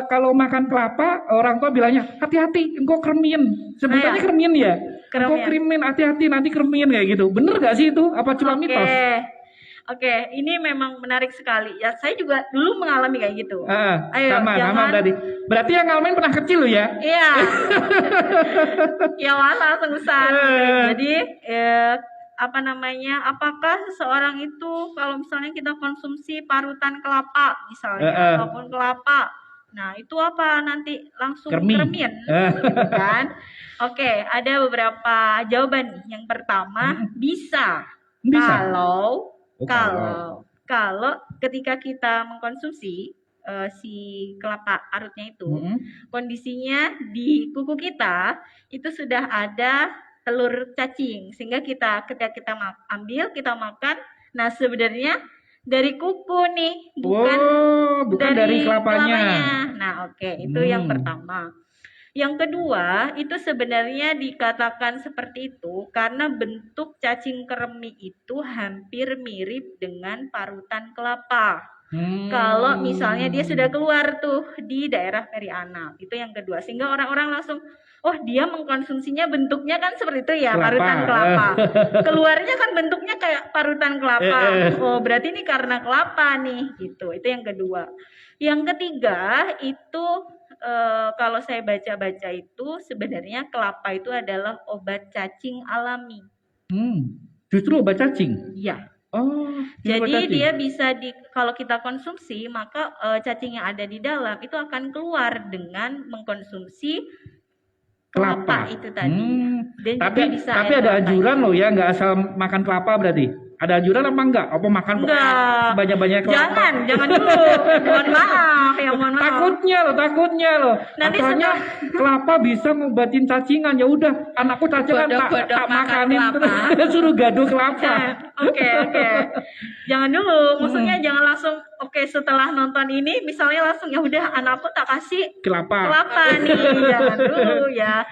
kalau makan kelapa orang tua bilangnya hati-hati, engkau kremien. Sebenarnya kremien ya. Engkau kremien, hati-hati nanti kremien kayak gitu. Bener gak sih itu? Apa cuma mitos? Oke, ini memang menarik sekali. Ya, saya juga dulu mengalami kayak gitu. Sama tadi. Berarti yang ngalamin pernah kecil loh ya? Iya. Ya masa langsung besar. Jadi apakah seseorang itu kalau misalnya kita konsumsi parutan kelapa misalnya ataupun kelapa, nah itu apa nanti langsung kremien gitu kan? Oke, ada beberapa jawaban nih. Yang pertama bisa. Kalau ketika kita mengkonsumsi si kelapa parutnya itu, kondisinya di kuku kita itu sudah ada telur cacing, sehingga ketika kita ambil, kita makan, nah sebenarnya dari kuku nih, bukan dari kelapanya. Nah itu yang pertama. Yang kedua, itu sebenarnya dikatakan seperti itu karena bentuk cacing kremi itu hampir mirip dengan parutan kelapa. Kalau misalnya dia sudah keluar tuh di daerah perianal, itu yang kedua. Sehingga orang-orang langsung, oh dia mengkonsumsinya bentuknya kan seperti itu ya, Kelapa. parutan kelapa. Keluarnya kan bentuknya kayak parutan kelapa. Oh berarti ini karena kelapa nih, gitu. Itu yang kedua. Yang ketiga itu kalau saya baca-baca itu sebenarnya kelapa itu adalah obat cacing alami. Justru obat cacing. Iya. Oh, Jadi dia bisa kalau kita konsumsi maka cacing yang ada di dalam itu akan keluar dengan mengkonsumsi kelapa itu tadi. Dan Tapi juga bisa tapi air ada kelapanya. anjuran loh ya, nggak asal makan kelapa berarti. Ada anjuran apa enggak? Apa makan Enggak. banyak-banyak kelapa? Jangan dulu. Mohon maaf, mohon maaf. Takutnya loh. Nanti Katanya kelapa bisa ngobatin cacingan. Ya udah, anakku cacingan Bodok-bodok tak makan makanin kelapa. terus suruh gaduh kelapa. Oke. Jangan dulu. Maksudnya jangan langsung setelah nonton ini misalnya langsung ya udah anakku tak kasih Kelapa. nih. Jangan dulu ya.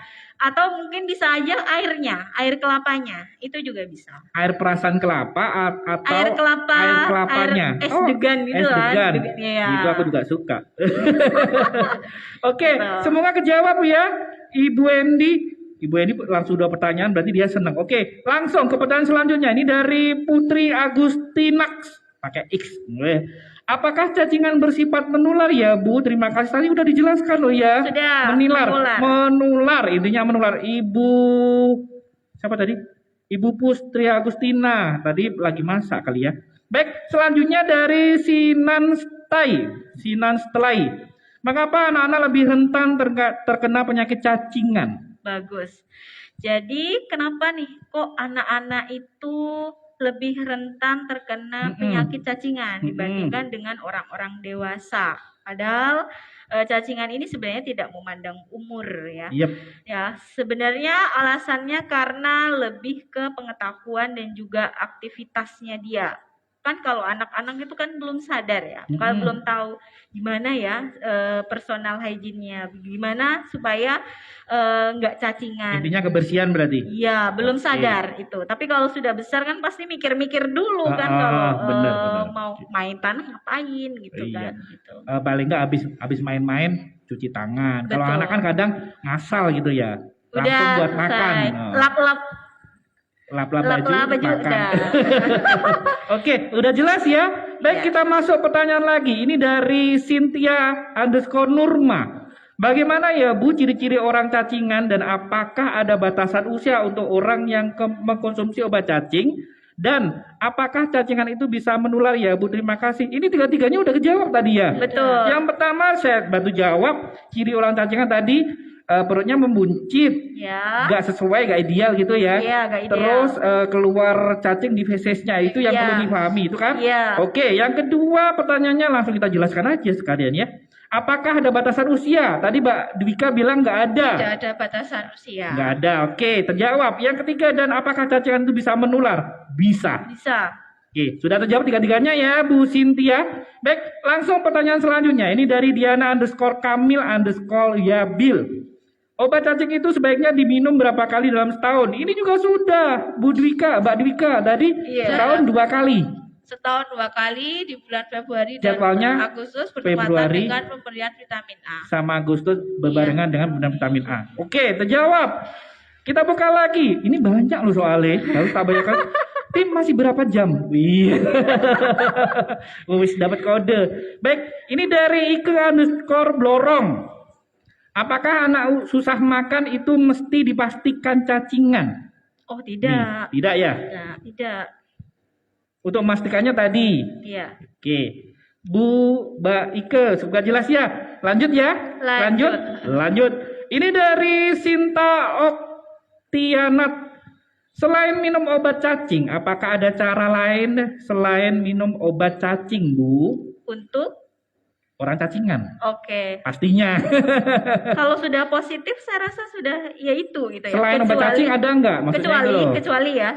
Atau mungkin bisa aja air kelapanya. Itu juga bisa. Air perasan kelapa atau Air kelapa, air kelapanya. air es degan gitu es kan. degan. Iya. Itu aku juga suka. Oke, Gitu. semoga kejawab ya, Ibu Endi. Ibu Endi langsung dua pertanyaan, berarti dia senang. Oke, langsung ke pertanyaan selanjutnya. Ini dari Putri Agustinax, pakai X. Apakah cacingan bersifat menular ya, Bu? Terima kasih. Tadi udah dijelaskan loh ya. Sudah, Menular. Intinya menular. Ibu siapa tadi? Ibu Putri Agustina. Tadi lagi masak kali ya. Baik, selanjutnya dari Sinan Stelai. Mengapa anak-anak lebih rentan terkena penyakit cacingan? Bagus. Jadi kenapa nih kok anak-anak itu lebih rentan terkena penyakit cacingan dibandingkan dengan orang-orang dewasa? Padahal cacingan ini sebenarnya tidak memandang umur ya. Yep. Ya, sebenarnya alasannya karena lebih ke pengetahuan dan juga aktivitasnya dia. Kan kalau anak-anak itu kan belum sadar ya, kalau belum tahu gimana ya personal hygiene-nya, gimana supaya nggak cacingan. Intinya kebersihan berarti. Iya, belum sadar itu. Tapi kalau sudah besar kan pasti mikir-mikir dulu kan kalau bener. mau main tanah ngapain gitu Iya. kan. Gitu. Paling nggak habis main-main cuci tangan. Kalau Betul. anak kan kadang ngasal gitu ya. Langsung Udah buat makan. selesai. Lap-lap Lap-lap baju makan. udah. Oke, udah jelas ya. Baik, Ya. kita masuk pertanyaan lagi. Ini dari Cynthia_Nurma. Bagaimana ya Bu ciri-ciri orang cacingan dan apakah ada batasan usia untuk orang yang mengkonsumsi obat cacing? Dan apakah cacingan itu bisa menular ya Bu? Terima kasih. Ini tiga-tiganya udah kejawab tadi ya. Betul. Yang pertama saya bantu jawab. Ciri orang cacingan tadi perutnya membuncit. Ya. Gak sesuai, gak ideal gitu ya. Iya, gak ideal. Terus keluar cacing di fesesnya itu yang Iya. perlu dipahami itu kan? Iya. Oke, yang kedua pertanyaannya langsung kita jelaskan aja sekalian ya. Apakah ada batasan usia? Tadi Mbak Dwika bilang nggak ada. Tidak ada batasan usia. Nggak ada. Oke, terjawab. Yang ketiga, dan apakah cacingan itu bisa menular? Bisa. Bisa. Oke, sudah terjawab tiga-tiganya ya Bu Cynthia. Baik, langsung pertanyaan selanjutnya. Ini dari Diana_Kamil_Yabil. Obat cacing itu sebaiknya diminum berapa kali dalam setahun? Ini juga sudah, Bu Dwika, Mbak Dwika. Tadi Iya. setahun 2 kali. Setahun 2 kali di bulan Februari dan Jadwalnya Agustus bertepatan Februari dengan pemberian vitamin A. sama Agustus berbarengan dengan pemberian vitamin A. Oke, terjawab. Kita buka lagi. Ini banyak loh soalnya. Harus tak banyak kan. Tim masih berapa jam? Wih. Wis dapat kode. Baik, ini dari Ike_Blorong. Apakah anak susah makan itu mesti dipastikan cacingan? Oh, tidak. Nih, tidak ya? Tidak. Untuk memastikannya tadi. Iya. Oke. Bu Mbak Ike, sudah jelas ya? Lanjut ya? Lanjut. Ini dari Sinta Oktianat. Selain minum obat cacing, apakah ada cara lain selain minum obat cacing, Bu? Untuk Orang cacingan. oke. Pastinya. Kalau sudah positif saya rasa sudah ya itu gitu ya. Selain obat cacing ada enggak? Maksudnya itu loh.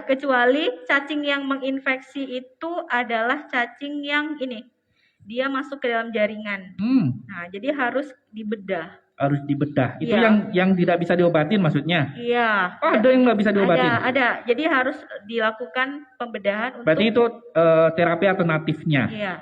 Kecuali cacing yang menginfeksi itu adalah cacing yang ini. Dia masuk ke dalam jaringan. Nah, jadi harus dibedah. Harus dibedah. Itu Iya. yang tidak bisa diobatin maksudnya. Iya. Oh, ada yang nggak bisa diobatin. Ada. Jadi harus dilakukan pembedahan untuk Berarti itu terapi alternatifnya. Iya.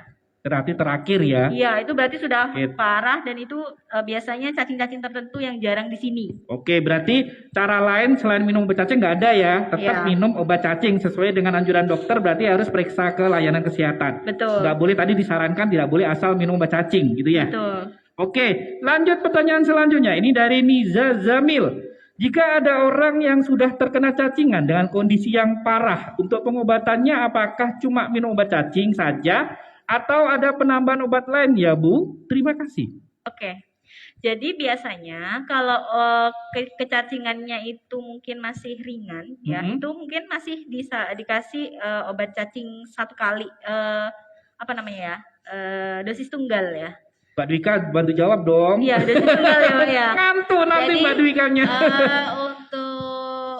Berarti terakhir ya. Iya, itu berarti sudah Oke. parah dan itu biasanya cacing-cacing tertentu yang jarang di sini. Oke, berarti cara lain selain minum obat cacing nggak ada ya. Tetap Iya. minum obat cacing sesuai dengan anjuran dokter, berarti harus periksa ke layanan kesehatan. Betul. Nggak boleh, tadi disarankan tidak boleh asal minum obat cacing gitu ya. Betul. Oke, lanjut pertanyaan selanjutnya. Ini dari Niza Zamil. Jika ada orang yang sudah terkena cacingan dengan kondisi yang parah, untuk pengobatannya apakah cuma minum obat cacing saja atau ada penambahan obat lain ya Bu? Terima kasih. Oke. Jadi biasanya kalau kecacingannya itu mungkin masih ringan ya, Mhm. itu mungkin masih bisa dikasih obat cacing satu kali apa namanya ya? Dosis tunggal ya. Mbak Dwika bantu jawab dong. Iya, dosis tunggal ya, Pak, ya. Ngantuk nanti Jadi, Mbak Dwikanya. Untuk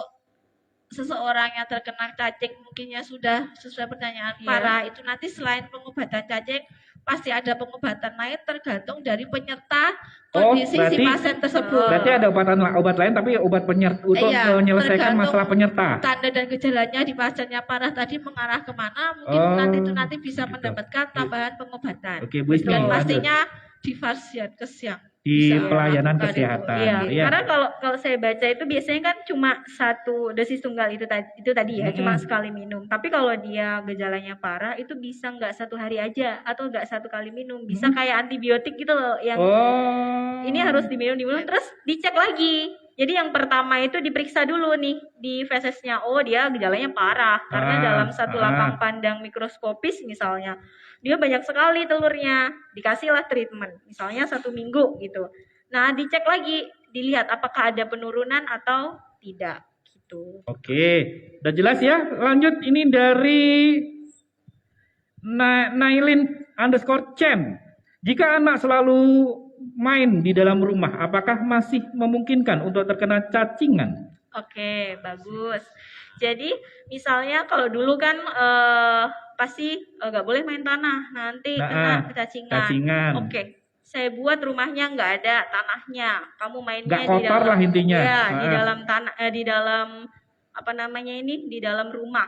seseorang yang terkena cacing mungkinnya sudah sesuai pertanyaan Iya. parah, itu nanti selain pengobatan cacing pasti ada pengobatan lain tergantung dari penyerta Oh, kondisi si berarti- pasien tersebut. Berarti ada obat lain tapi obat penyerta untuk Iya, menyelesaikan tergantung masalah penyerta. Tanda dan gejalanya di pasiennya parah tadi mengarah kemana, mungkin Oh, nanti bisa gitu. mendapatkan tambahan pengobatan. Oke, Bu Ismi, Dan lanjut. pastinya di Vaskes yang Di bisa pelayanan melakukan itu. kesehatan. Iya, Iya. karena kalau saya baca itu biasanya kan cuma satu dosis tunggal itu tadi ya, cuma Mm-mm. sekali minum. Tapi kalau dia gejalanya parah itu bisa nggak satu hari aja atau nggak satu kali minum, bisa kayak antibiotik gitu loh yang Oh. ini harus diminum terus dicek lagi. Jadi yang pertama itu diperiksa dulu nih di fesesnya. Oh, dia gejalanya parah karena dalam satu lapang pandang mikroskopis misalnya dia banyak sekali telurnya. Dikasihlah treatment, misalnya 1 minggu gitu. Nah, dicek lagi, dilihat apakah ada penurunan atau tidak gitu. Oke, udah jelas ya. Lanjut, ini dari Nailin_Chen. Jika anak selalu main di dalam rumah, apakah masih memungkinkan untuk terkena cacingan? Oke, bagus. Jadi misalnya kalau dulu kan pasti nggak boleh main tanah, nanti kena kecacingan. Cacingan. Oke, saya buat rumahnya nggak ada tanahnya. Kamu mainnya Nggak di kotor dalam, lah intinya. ya, di Ah. dalam tanah, di dalam apa namanya ini, di dalam rumah.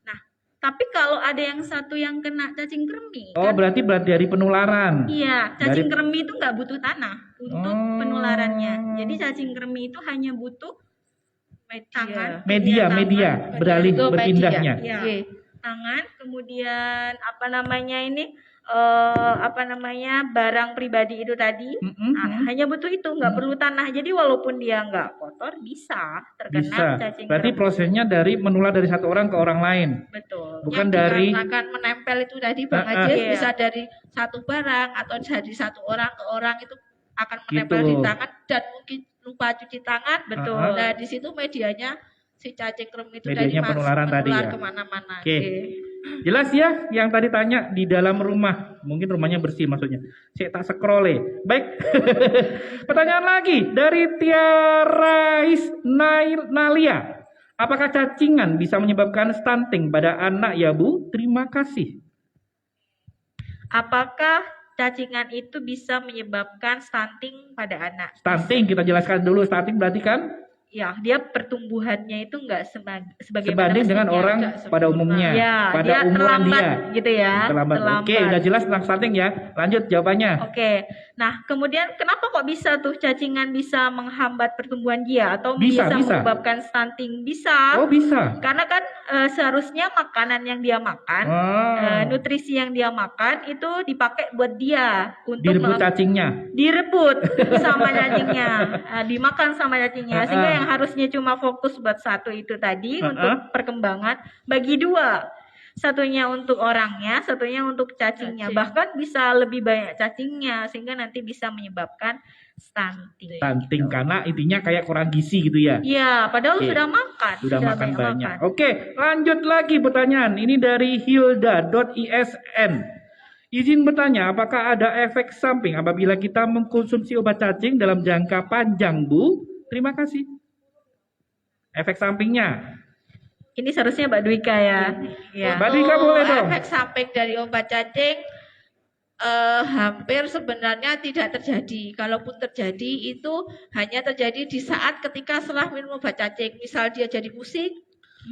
Nah, tapi kalau ada yang satu yang kena cacing kremi, Oh, kan? berarti dari penularan. Iya, Dari- cacing kremi itu nggak butuh tanah untuk Oh. penularannya. Jadi cacing kremi itu hanya butuh tangan, Media tangan, beralih Untuk berpindahnya. media. Iya. tangan, kemudian apa namanya ini barang pribadi itu tadi. Nah, hanya butuh itu, nggak perlu tanah. Jadi walaupun dia nggak kotor bisa terkena Bisa. cacing Berarti kremi. prosesnya dari menular dari satu orang ke orang lain. Betul. Bukan Yang dari dikarenakan menempel itu tadi Bang Ah, ah. Ajis, Iya. bisa dari satu barang atau dari satu orang ke orang, itu akan menempel Gitu. di tangan dan mungkin lupa cuci tangan. Betul. Ah, ah. Nah, di situ medianya si cacing kremi itu Medianya penularan tadi menular ya. kemana-mana. Oke. Jelas ya yang tadi tanya di dalam rumah. Mungkin rumahnya bersih maksudnya. Saya tak scroll ya. Baik. Pertanyaan lagi dari Tiarais Nalia. Apakah cacingan bisa menyebabkan stunting pada anak ya Bu? Terima kasih. Apakah cacingan itu bisa menyebabkan stunting pada anak? Stunting kita jelaskan dulu. Stunting berarti kan Ya, dia pertumbuhannya itu nggak sebagaimana sebanding dengan mestinya. orang pada umumnya. Ya, pada dia umuran terlambat dia. gitu ya. Terlambat. Oke, udah jelas tentang stunting ya. Lanjut jawabannya. Oke. Nah, kemudian kenapa kok bisa tuh cacingan bisa menghambat pertumbuhan dia atau Bisa. menyebabkan stunting? Bisa. Oh, bisa. Karena kan seharusnya makanan yang dia makan, Oh. nutrisi yang dia makan itu dipakai buat dia untuk Direbut cacingnya. direbut sama cacingnya, dimakan sama cacingnya, sehingga yang harusnya cuma fokus buat satu itu tadi untuk perkembangan, bagi dua, satunya untuk orangnya, satunya untuk cacingnya, Cacing. bahkan bisa lebih banyak cacingnya sehingga nanti bisa menyebabkan stunting. Stunting karena intinya kayak kurang gizi gitu ya. Iya, padahal Oke. sudah makan, Sudah makan banyak. makan. Oke, lanjut lagi pertanyaan. Ini dari Hilda.isn. Izin bertanya, apakah ada efek samping apabila kita mengkonsumsi obat cacing dalam jangka panjang, Bu? Terima kasih. Efek sampingnya. Ini seharusnya Mbak Dwika ya. Ya. Mbak Dika boleh dong. Efek samping dari obat cacing hampir sebenarnya tidak terjadi. Kalaupun terjadi itu hanya terjadi di saat ketika setelah minum obat cacing. Misal dia jadi pusing,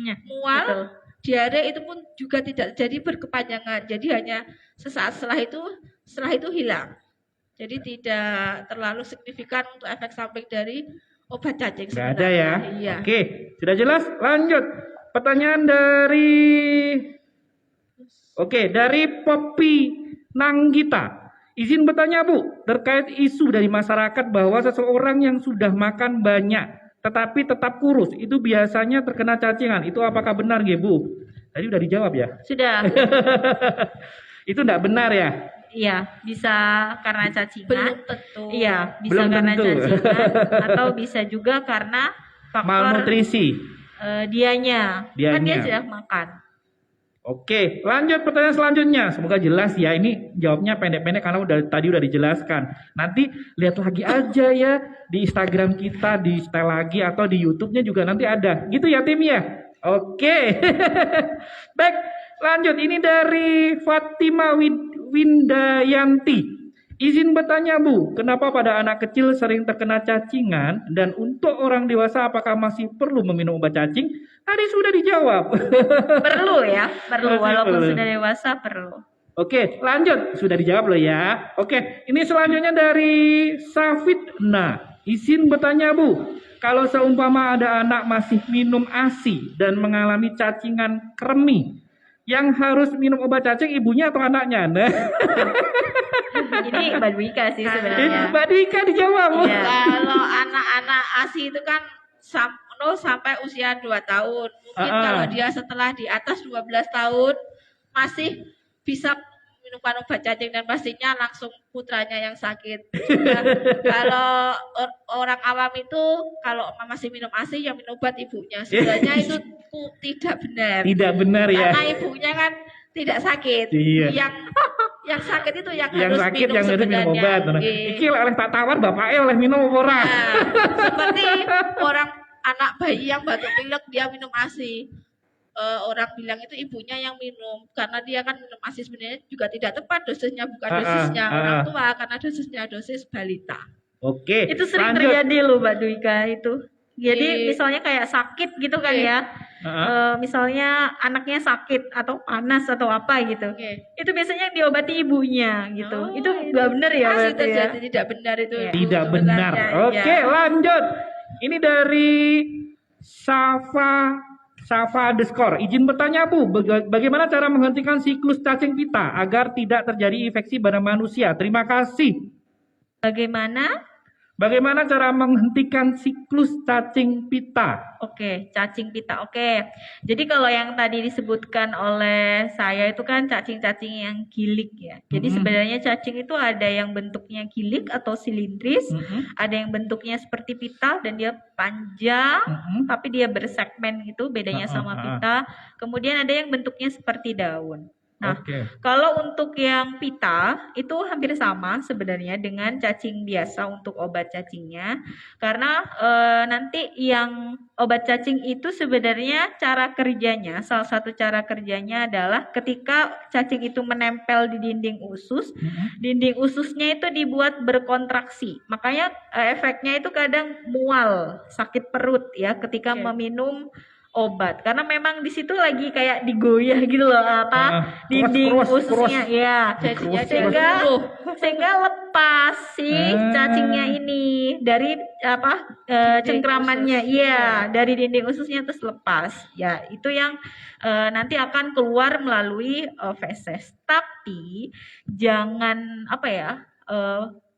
Ya, mual, betul. diare, itu pun juga tidak jadi berkepanjangan. Jadi hanya sesaat setelah itu hilang. Jadi tidak terlalu signifikan untuk efek samping dari obat cacing Nggak ada ya? sebenarnya. Iya. Oke, sudah jelas? Lanjut. Pertanyaan dari Poppy Nanggita. Izin bertanya Bu, terkait isu dari masyarakat bahwa seseorang yang sudah makan banyak tetapi tetap kurus, itu biasanya terkena cacingan. Itu apakah benar nggih Bu? Tadi udah dijawab ya? Sudah. Itu enggak benar ya? Iya, bisa karena cacingan. Belum tentu. Iya, bisa Belum karena tentu. cacingan atau bisa juga karena faktor Malnutrisi. dianya. Kan dia Dianya. sudah makan. Oke, lanjut pertanyaan selanjutnya. Semoga jelas ya. Ini jawabnya pendek-pendek karena tadi udah dijelaskan. Nanti lihat lagi aja ya di Instagram kita, di style lagi atau di YouTube-nya juga nanti ada. Gitu ya tim ya. Oke. Baik, lanjut. Ini dari Fatima Windayanti. Izin bertanya Bu, kenapa pada anak kecil sering terkena cacingan dan untuk orang dewasa apakah masih perlu meminum obat cacing? Tadi sudah dijawab. Perlu ya, perlu. Masih Walaupun perlu. sudah dewasa perlu. Oke, lanjut. Sudah dijawab loh ya. Oke, ini selanjutnya dari Safitna. Izin bertanya Bu, kalau seumpama ada anak masih minum ASI dan mengalami cacingan kremi, yang harus minum obat cacing ibunya atau anaknya? Nah, Ini Mbak Dwika sih sebenarnya. Mbak Dika dijawab. Iya. Kalau anak-anak ASI itu kan sampai usia 2 tahun. Mungkin kalau dia setelah di atas 12 tahun masih bisa minumkan obat cacing dan pastinya langsung putranya yang sakit. Nah, kalau orang awam itu kalau masih minum ASI yang minum obat ibunya. Sebenarnya itu tidak benar. Tidak benar ya. Karena ibunya kan tidak sakit. Iya. Yang sakit itu yang Yang harus sakit minum yang harus minum sebenarnya. obat. Nah, Iya. iki oleh tak tawar bapaknya oleh minum apa ora? Nah, seperti orang anak bayi yang batuk pilek dia minum ASI. Orang bilang itu ibunya yang minum karena dia kan minum ASI sebenarnya juga tidak tepat dosisnya bukan dosisnya orang tua karena dosisnya dosis balita. Oke. Itu sering lanjut. terjadi loh Mbak Dwika itu. Jadi Iya. misalnya kayak sakit gitu kan Iya. ya. Heeh. Misalnya anaknya sakit atau panas atau apa gitu. Oke. Itu biasanya diobati ibunya gitu. Oh, Itu nggak benar ya Masih berarti ya. terjadi tidak benar itu. Iya. Bu, Tidak benar. sebenarnya. Oke, Iya. lanjut. Ini dari Safa underscore. Izin bertanya Bu, bagaimana cara menghentikan siklus cacing pita agar tidak terjadi infeksi pada manusia? Terima kasih. Bagaimana cara menghentikan siklus cacing pita? Oke, cacing pita. Oke. Jadi kalau yang tadi disebutkan oleh saya itu kan cacing-cacing yang gilik ya. Jadi sebenarnya cacing itu ada yang bentuknya gilik atau silindris, ada yang bentuknya seperti pita dan dia panjang, tapi dia bersegmen gitu, bedanya sama pita. Kemudian ada yang bentuknya seperti daun. Nah, Oke. kalau untuk yang pita itu hampir sama sebenarnya dengan cacing biasa untuk obat cacingnya, karena nanti yang obat cacing itu sebenarnya cara kerjanya, salah satu cara kerjanya adalah ketika cacing itu menempel di dinding usus, dinding ususnya itu dibuat berkontraksi, makanya efeknya itu kadang mual, sakit perut ya ketika Oke. meminum obat karena memang di situ lagi kayak digoyah gitu loh dinding keras. ususnya ya Jadinya dia sehingga luluh. lepas si cacingnya ini dari cengkramannya iya dari dinding ususnya terus lepas ya itu yang nanti akan keluar melalui feses tapi jangan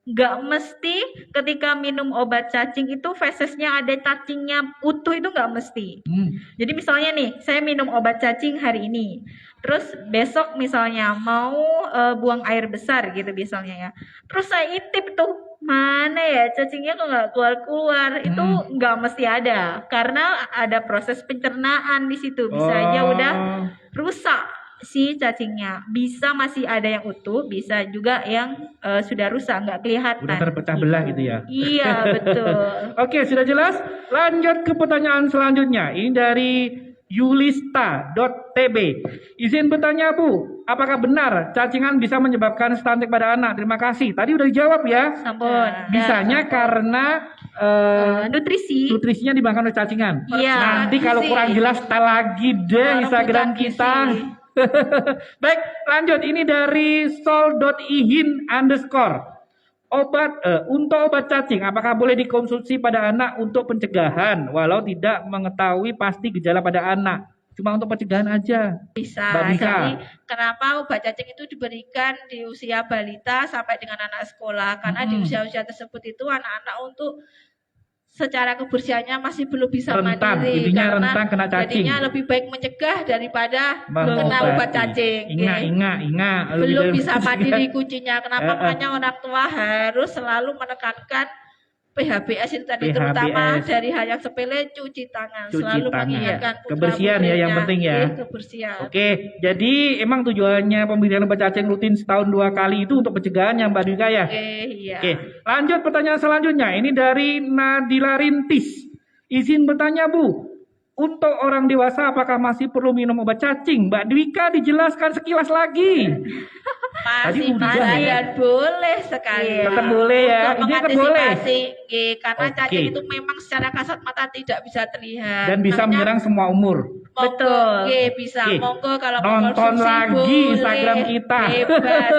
nggak mesti ketika minum obat cacing itu fesesnya ada cacingnya utuh itu nggak mesti. Jadi misalnya nih, saya minum obat cacing hari ini, terus besok misalnya mau buang air besar gitu misalnya ya, terus saya intip tuh mana ya cacingnya kok nggak keluar itu nggak mesti ada, karena ada proses pencernaan di situ bisa aja udah rusak si cacingnya, bisa masih ada yang utuh, bisa juga yang sudah rusak nggak kelihatan. Udah terpecah belah gitu ya. Iya betul. Oke, sudah jelas. Lanjut ke pertanyaan selanjutnya. Ini dari Yulista.tb. Izin bertanya Bu, apakah benar cacingan bisa menyebabkan stunting pada anak? Terima kasih. Tadi udah dijawab ya. Sampun. Bisanya karena nutrisinya dimakan oleh cacingan. Iya. Nanti kalau kurang jelas kita lagi deh Instagram kita. Baik, lanjut. Ini dari sol.ihin underscore. Untuk obat cacing, apakah boleh dikonsumsi pada anak untuk pencegahan, walau tidak mengetahui pasti gejala pada anak? Cuma untuk pencegahan aja. Bisa. Mbak Dika. Jadi kenapa obat cacing itu diberikan di usia balita sampai dengan anak sekolah? Karena di usia-usia tersebut itu anak-anak untuk secara kebersihannya masih belum bisa Rentan, mandiri, intinya karena rentan kena cacing. jadinya lebih baik mencegah daripada kena Mengobati. obat cacing. Ingat. Belum bisa mandiri kuncinya. Kenapa? Makanya orang tua harus selalu menekankan PHBS itu tadi, terutama PHBS. dari hal yang sepele, cuci tangan. Cuci Selalu tangan. mengingatkan Kebersihan ya yang penting ya. Kebersihan. Oke, jadi emang tujuannya pemberian obat cacing rutin setahun 2 kali itu untuk pencegahan ya Mbak Dika ya? Oke, iya. Oke, lanjut pertanyaan selanjutnya. Ini dari Nadila Rintis. Izin bertanya Bu, untuk orang dewasa apakah masih perlu minum obat cacing? Mbak Dwika dijelaskan sekilas lagi. Tadi Masih udah bisa ya? dan boleh sekali. Tetap boleh ya? Untuk Ini tetap boleh? mengantisipasi, karena Oke. cacing itu memang secara kasat mata tidak bisa terlihat. Dan bisa Makanya, menyerang semua umur. monggo, Betul. bisa. Oke. Monggo kalau mau Nonton konsumsi, lagi boleh. Instagram kita. Bebas.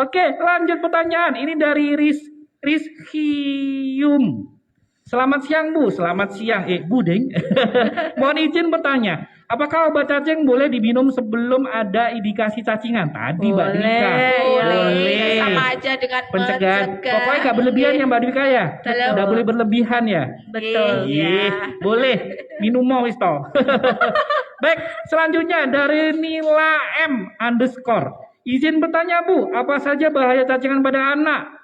Oke, lanjut pertanyaan. Ini dari Rizkyum. Selamat siang Bu, selamat siang. Bu Deng. Mohon izin bertanya, apakah obat cacing boleh diminum sebelum ada indikasi cacingan? Tadi Mbak Boleh, Dwika. ya. Boleh. Sama aja dengan Pencegahan. mencegah. Pokoknya nggak berlebihan ya Mbak Dwika ya. Betul. Nggak boleh berlebihan ya. Betul. Iya. Ih, boleh minum mau wis toh. Baik, selanjutnya dari Nila M underscore. Izin bertanya Bu, apa saja bahaya cacingan pada anak?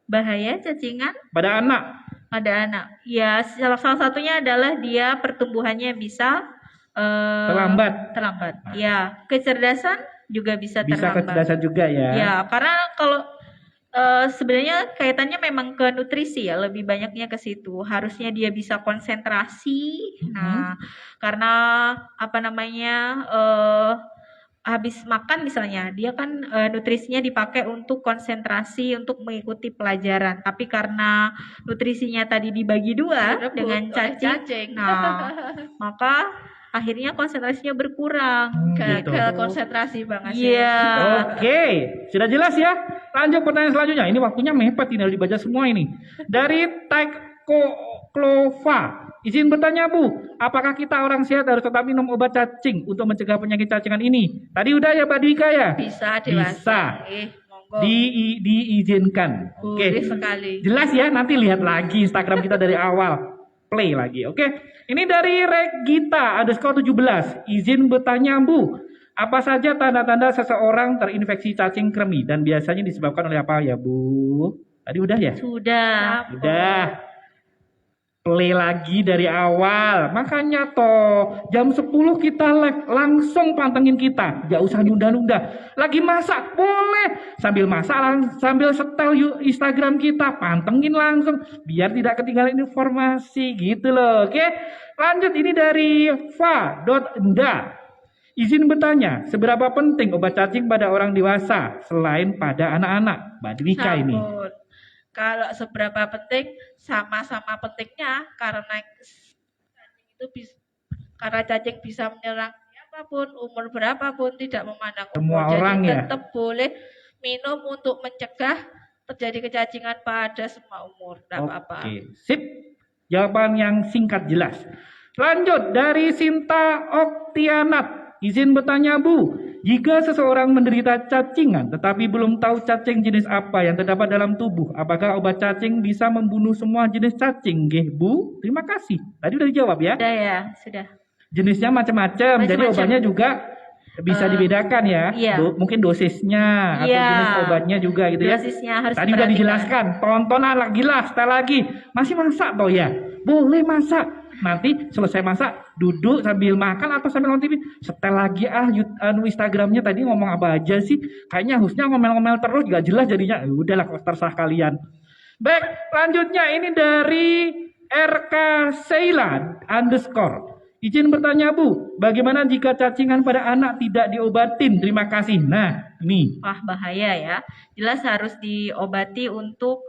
Bahaya cacingan Pada anak. pada anak. Ya, salah satunya adalah dia pertumbuhannya bisa Terlambat. terlambat. Ya, kecerdasan juga bisa Bisa terlambat. kecerdasan juga ya. Ya, karena kalau sebenarnya kaitannya memang ke nutrisi ya, lebih banyaknya ke situ. Harusnya dia bisa konsentrasi. Nah, karena apa namanya habis makan misalnya, dia kan nutrisinya dipakai untuk konsentrasi, untuk mengikuti pelajaran. Tapi karena nutrisinya tadi dibagi dua Direbut dengan oleh cacing, nah maka akhirnya konsentrasinya berkurang. Gitu. Gagal konsentrasi banget sih. Iya. Oke, sudah jelas ya. Lanjut pertanyaan selanjutnya. Ini waktunya mepet, tinggal dibaca semua ini. Dari Taiko Klova. Izin bertanya Bu, apakah kita orang sehat harus tetap minum obat cacing untuk mencegah penyakit cacingan ini? Tadi udah ya Mbak Dika ya? Bisa Bisa. dewasa. Monggo. Diizinkan. Boleh Oke. sekali. Jelas ya, nanti lihat lagi Instagram kita dari awal. Play lagi, oke? Ini dari Regita underscore 17. Izin bertanya Bu, apa saja tanda-tanda seseorang terinfeksi cacing kremi dan biasanya disebabkan oleh apa ya Bu? Tadi udah ya? Sudah. Udah. Play lagi dari awal. Makanya toh jam 10 kita live, langsung pantengin kita. Gak usah nunda-nunda. Lagi masak boleh. Sambil masak sambil setel Instagram kita, pantengin langsung biar tidak ketinggalan informasi gitu loh. Oke? Lanjut, ini dari fa.nda. Izin bertanya, seberapa penting obat cacing pada orang dewasa selain pada anak-anak? Mbak Dwika ini. Sampun. Kalau seberapa penting, sama-sama pentingnya karena cacing itu bisa, karena cacing bisa menyerang siapapun, umur berapapun, tidak memandang Semua umur. orang Jadi ya? tetap boleh minum untuk mencegah terjadi kecacingan pada semua umur. Tidak apa-apa. Oke, sip. Jawaban yang singkat jelas. Lanjut dari Sinta Oktianat. Izin bertanya Bu, jika seseorang menderita cacingan tetapi belum tahu cacing jenis apa yang terdapat dalam tubuh, apakah obat cacing bisa membunuh semua jenis cacing? Nggih Bu, terima kasih. Tadi udah dijawab ya. Sudah ya, sudah. Jenisnya macam-macam, jadi Macam-macam. obatnya juga bisa dibedakan ya. iya. Mungkin dosisnya atau Iya. jenis obatnya juga gitu ya. Dosisnya harus Tadi udah diperhatikan. dijelaskan, tonton lagi lah, setel lagi. Masih masak toh ya? Boleh masak. Nanti selesai masak, duduk sambil makan atau sambil nonton TV, setel lagi Instagramnya tadi ngomong apa aja sih? Kayaknya hostnya ngomel-ngomel terus, gak jelas jadinya. Udahlah, terserah kalian. Baik, lanjutnya ini dari RK Seilan underscore. Izin bertanya Bu, bagaimana jika cacingan pada anak tidak diobatin? Terima kasih. Nah, ini. Wah, bahaya ya. Jelas harus diobati untuk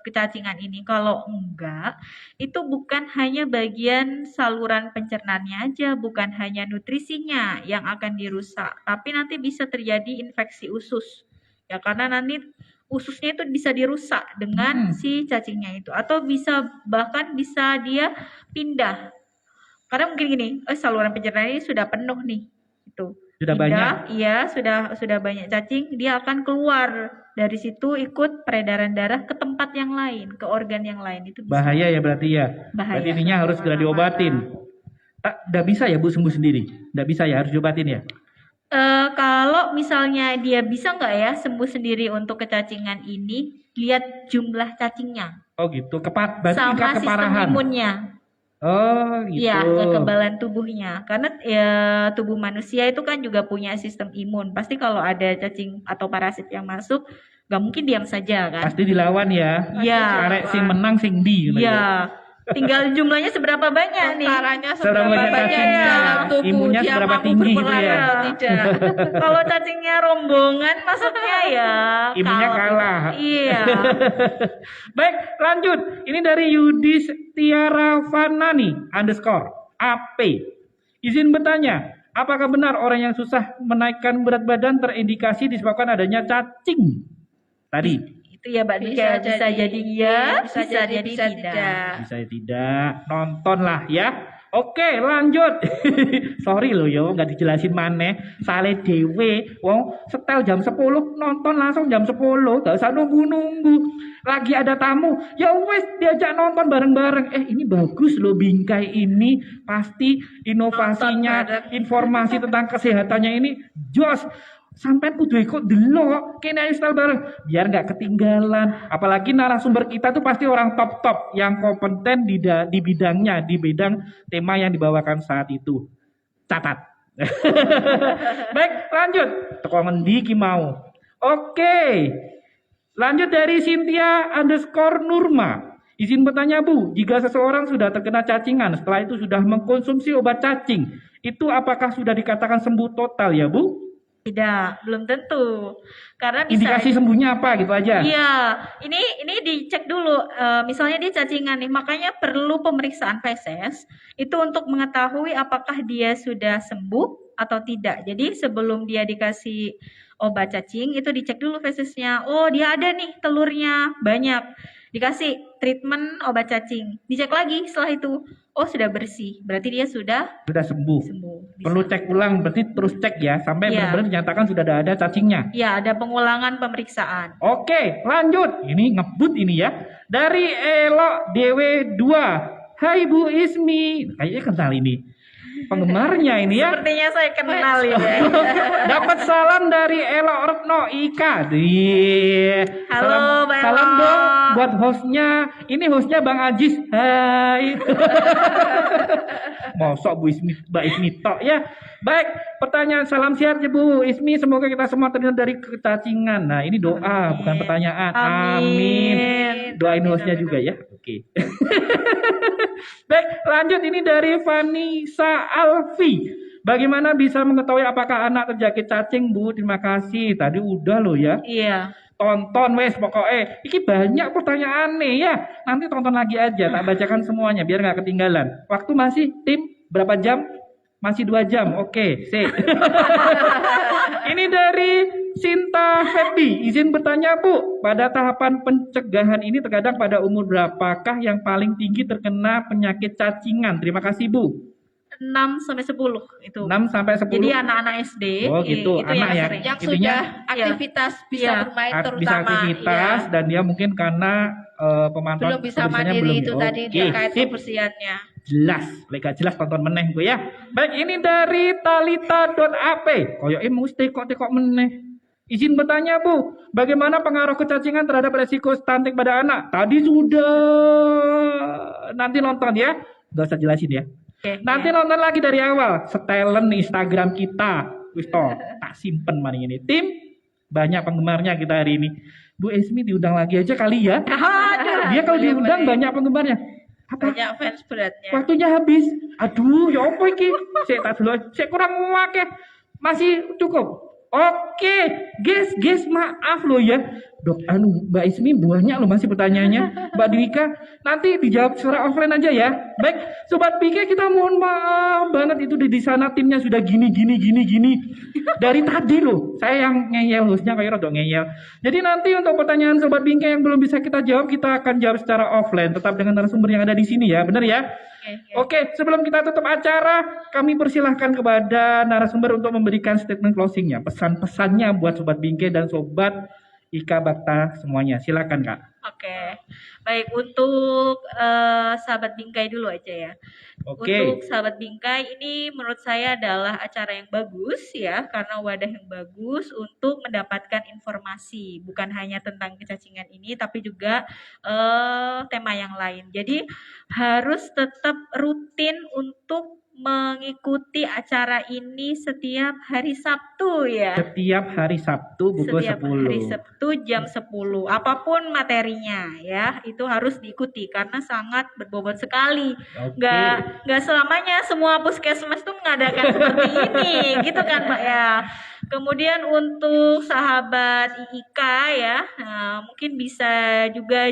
kecacingan ini. Kalau enggak, itu bukan hanya bagian saluran pencernaannya aja, bukan hanya nutrisinya yang akan dirusak, tapi nanti bisa terjadi infeksi usus. Ya, karena nanti ususnya itu bisa dirusak dengan si cacingnya itu, atau bahkan bisa dia pindah. Karena mungkin gini, saluran pencernaan ini sudah penuh nih, itu. Sudah banyak. Iya, sudah banyak cacing, dia akan keluar dari situ ikut peredaran darah ke tempat yang lain, ke organ yang lain itu bisa. Bahaya ya berarti ya. Bahaya. Berarti ininya harus segera diobatin. Nggak bisa ya Bu sembuh sendiri? Nggak bisa ya, harus diobatin ya? Kalau misalnya dia bisa nggak ya sembuh sendiri untuk kecacingan ini, lihat jumlah cacingnya Oh gitu, berarti sama tingkat sistem keparahan. imunnya. Oh gitu. Iya, kekebalan tubuhnya. Karena ya tubuh manusia itu kan juga punya sistem imun. Pasti kalau ada cacing atau parasit yang masuk, nggak mungkin diam saja kan? Pasti dilawan ya. Iya. Arek sing menang sing di. Iya. Tinggal jumlahnya seberapa banyak nih? Tentaranya Seberapa seberapa banyak banyak di cacingnya, dalam tubuh, imunnya dia seberapa mampu tinggi gitu berperang ya. atau tidak. Kalau cacingnya rombongan, maksudnya ya Imunnya kalah. Iya. Baik, lanjut. Ini dari Yudhistiaravanani _AP. Izin bertanya, apakah benar orang yang susah menaikkan berat badan terindikasi disebabkan adanya cacing? Tadi. Itu ya Mbak Dika, bisa jadi iya, bisa jadi tidak. Bisa tidak. Nontonlah ya. Oke, lanjut. Sorry loh yo, nggak dijelasin maneh. Sale dewe, wong setel jam 10, nonton langsung jam 10. Gak usah nunggu-nunggu. Lagi ada tamu, ya wes diajak nonton bareng-bareng. Ini bagus loh Bingkai ini. Pasti inovasinya, informasi tentang kesehatannya ini jos. Sampai kudu ikut delok, kena install bareng biar nggak ketinggalan. Apalagi narasumber kita tuh pasti orang top yang kompeten di bidangnya, di bidang tema yang dibawakan saat itu. Catat. Baik, lanjut. Teko ngendi ki mau. Oke. Lanjut dari Cynthia _Nurma. Izin bertanya Bu, jika seseorang sudah terkena cacingan, setelah itu sudah mengkonsumsi obat cacing, itu apakah sudah dikatakan sembuh total ya Bu? Tidak, belum tentu. Karena bisa Indikasi sembuhnya apa gitu aja? Iya, ini dicek dulu. Misalnya dia cacingan nih, makanya perlu pemeriksaan feses itu untuk mengetahui apakah dia sudah sembuh atau tidak. Jadi sebelum dia dikasih obat cacing itu dicek dulu fesesnya. Oh, dia ada nih telurnya banyak. Dikasih treatment obat cacing. Dicek lagi setelah itu. Oh, sudah bersih. Berarti dia sudah sembuh. Bisa. Perlu cek ulang, berarti terus cek ya sampai benar-benar dinyatakan sudah ada cacingnya. Ya, ada pengulangan pemeriksaan. Oke, lanjut. Ini ngebut ini ya. Dari Elok DW2. Hai Bu Ismi. Kayaknya kenal ini. Penggemarnya ini ya. Sepertinya saya kenal ya. Dapat salam dari Elok Retno Ika. Halo, Bang salam Elok. dong buat hostnya. Ini hostnya Bang Ajis. Hai. Mosok Bu Ismi, Mbak Ismi tok ya. Baik, pertanyaan salam sehat ya Bu Ismi. Semoga kita semua terhindar dari kecacingan. Nah, ini doa, bukan pertanyaan. Amin. Doain hostnya juga ya. Oke. Baik, lanjut ini dari Vanessa Alfi. Bagaimana bisa mengetahui apakah anak terjangkit cacing, Bu? Terima kasih. Tadi udah loh ya. Iya. Tonton wes pokoknya. Iki banyak pertanyaan nih ya. Nanti tonton lagi aja, tak bacakan semuanya biar nggak ketinggalan. Waktu masih tim berapa jam? Masih 2 jam. Oke, sip. Ini dari Sinta Febi. Izin bertanya Bu, pada tahapan pencegahan ini terkadang pada umur berapakah yang paling tinggi terkena penyakit cacingan? Terima kasih Bu. 6-10 itu. 6-10. Jadi anak-anak SD. Oh gitu, itu anak yang ya. sering. Yang Intinya, sudah aktivitas bisa Iya. bermain bisa terutama aktivitas iya. dan dia mungkin karena pemantauan Belum bisa kebersihannya mandiri belum. itu Oke, tadi terkait sip. kebersihannya. Jelas, lek gak jelas tonton meneh gue ya. Baik, ini dari talita.ap. Koyoke mesti kok meneh. Izin bertanya Bu, bagaimana pengaruh kecacingan terhadap resiko stunting pada anak? Tadi sudah. Nanti nonton ya. Gak usah jelasin ya. Oke, Nanti nonton lagi dari awal. Setelan Instagram kita. Wis toh, tak simpen maning ini. Tim, banyak penggemarnya kita hari ini. Bu Esmi diundang lagi aja kali ya. Dia kalau diundang banyak penggemarnya. Apa? Banyak fans beratnya. Waktunya habis. Aduh, ya apa iki? Saya tak dulu. Saya kurang akeh. Masih cukup. Oke, guys, maaf loh ya. Dok, Mbak Ismi banyak loh masih pertanyaannya. Mbak Dwika, nanti dijawab secara offline aja ya. Baik, Sobat PK kita mohon maaf banget itu di sana timnya sudah gini. Dari tadi loh, saya yang ngeyel, hostnya kayak rada ngeyel. Jadi nanti untuk pertanyaan Sobat PK yang belum bisa kita jawab, kita akan jawab secara offline. Tetap dengan narasumber yang ada di sini ya, benar ya? Oke, sebelum kita tutup acara, kami persilahkan kepada narasumber untuk memberikan statement closingnya, pesan-pesannya buat Sobat Bingkai dan Sobat Ika Bakta semuanya. Silakan Kak. Oke, baik untuk sahabat Bingkai dulu aja ya. Oke. Untuk sahabat Bingkai ini menurut saya adalah acara yang bagus ya, karena wadah yang bagus untuk mendapatkan informasi, bukan hanya tentang kecacingan ini, tapi juga tema yang lain. Jadi harus tetap rutin untuk mengikuti acara ini setiap hari Sabtu ya. Setiap hari Sabtu pukul Setiap 10. hari Sabtu jam 10. Apapun materinya ya, itu harus diikuti karena sangat berbobot sekali. Oke. Nggak selamanya semua puskesmas itu mengadakan seperti ini, gitu kan Pak ya. Kemudian untuk sahabat IIK ya, mungkin bisa juga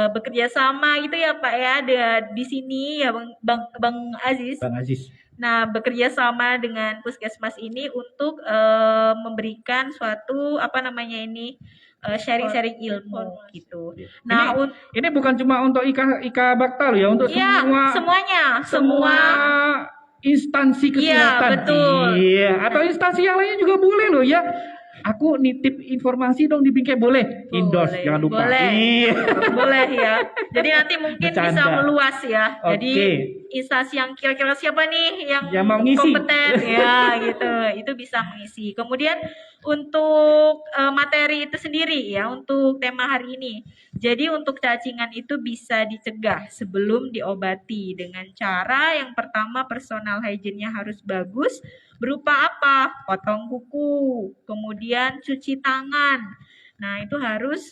bekerja sama gitu ya Pak ya di sini ya Bang Aziz. Bang Aziz. Nah, bekerja sama dengan puskesmas ini untuk memberikan suatu sharing-sharing ilmu gitu. Nah, ini bukan cuma untuk Ika Bakta loh ya, untuk ya, semua instansi kesehatan. Iya, betul. Iya, atau instansi yang lainnya juga boleh loh ya. Aku nitip informasi dong di Bingkai boleh. Endorse jangan lupa. Boleh. Iya. Boleh ya. Jadi nanti mungkin Bercanda. bisa meluas ya. Jadi Oke. instansi yang kira-kira siapa nih yang mau ngisi. kompeten ya gitu. Itu bisa mengisi. Kemudian untuk materi itu sendiri ya untuk tema hari ini. Jadi untuk cacingan itu bisa dicegah sebelum diobati dengan cara yang pertama personal hygiene-nya harus bagus. Berupa apa? Potong kuku, kemudian cuci tangan. Nah, itu harus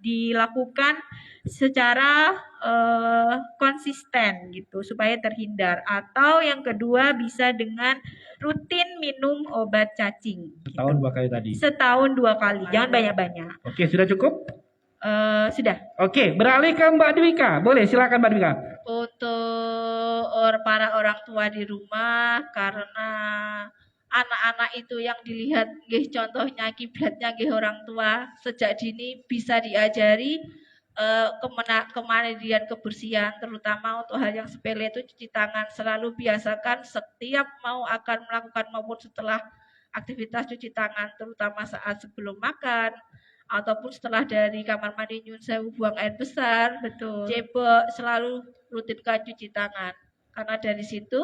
dilakukan secara konsisten gitu supaya terhindar. Atau yang kedua bisa dengan rutin minum obat cacing. Setahun 2 kali tadi. Setahun 2 kali, jangan banyak-banyak. Oke, sudah cukup? Sudah. Oke, beralih ke Mbak Dwika. Boleh, silakan Mbak Dwika. Untuk para orang tua di rumah, karena anak-anak itu yang dilihat contohnya kiblatnya orang tua sejak dini bisa diajari kemandirian kebersihan, terutama untuk hal yang sepele itu cuci tangan. Selalu biasakan setiap akan melakukan maupun setelah aktivitas cuci tangan, terutama saat sebelum makan ataupun setelah dari kamar mandi nyun sewu buang air besar, Betul. cebok, selalu rutinkan cuci tangan. Karena dari situ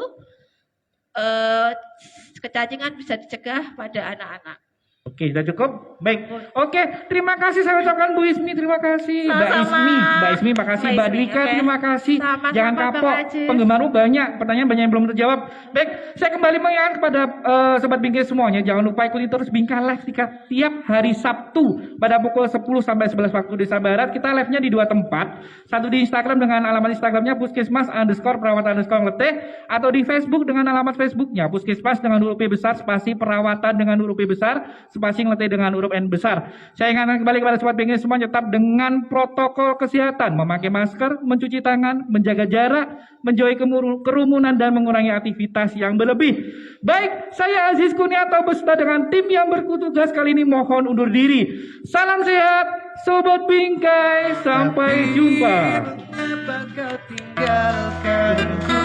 kecacingan bisa dicegah pada anak-anak. Oke, sudah cukup? Baik. Oke, terima kasih saya ucapkan Bu Ismi, terima kasih. Sama-sama. Mbak Ismi, makasih. Mbak Mbak Ismi, Dwika, oke. terima kasih. Sama-sama, Jangan Bang kapok. Aziz. Penggemarmu banyak, pertanyaan banyak yang belum terjawab. Baik, saya kembali mengingatkan kepada Sobat Bingkai semuanya, jangan lupa ikuti terus Bingkai Live tiap hari Sabtu pada pukul 10 sampai 11 waktu Indonesia Barat. Kita live-nya di 2 tempat. Satu di Instagram dengan alamat Instagramnya puskesmas_perawatan_letih, atau di Facebook dengan alamat Facebooknya Puskesmas dengan huruf P besar, spasi perawatan dengan huruf P besar, spasi letih dengan huruf N besar. Saya ingatkan kembali kepada Sobat Bingkai semuanya, tetap dengan protokol kesehatan, memakai masker, mencuci tangan, menjaga jarak, menjauhi kerumunan, dan mengurangi aktivitas yang berlebih. Baik, saya Aziz Kuniato beserta dengan tim yang bertugas kali ini mohon undur diri. Salam sehat, Sobat Bingkai, sampai jumpa. Kenapa kau tinggalkanku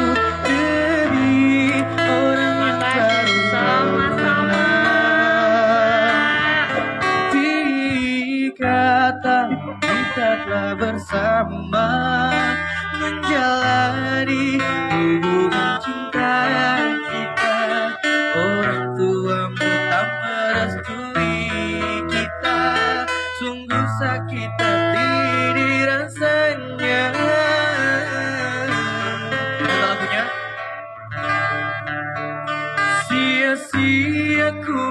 demi orang baru? Sama-sama. Kata kita telah bersama menjalani hubungan cinta kita. Orang tuamu tak merestui kita, sungguh sakit hati dirasanya. Ada lagunya? Sia-sia ku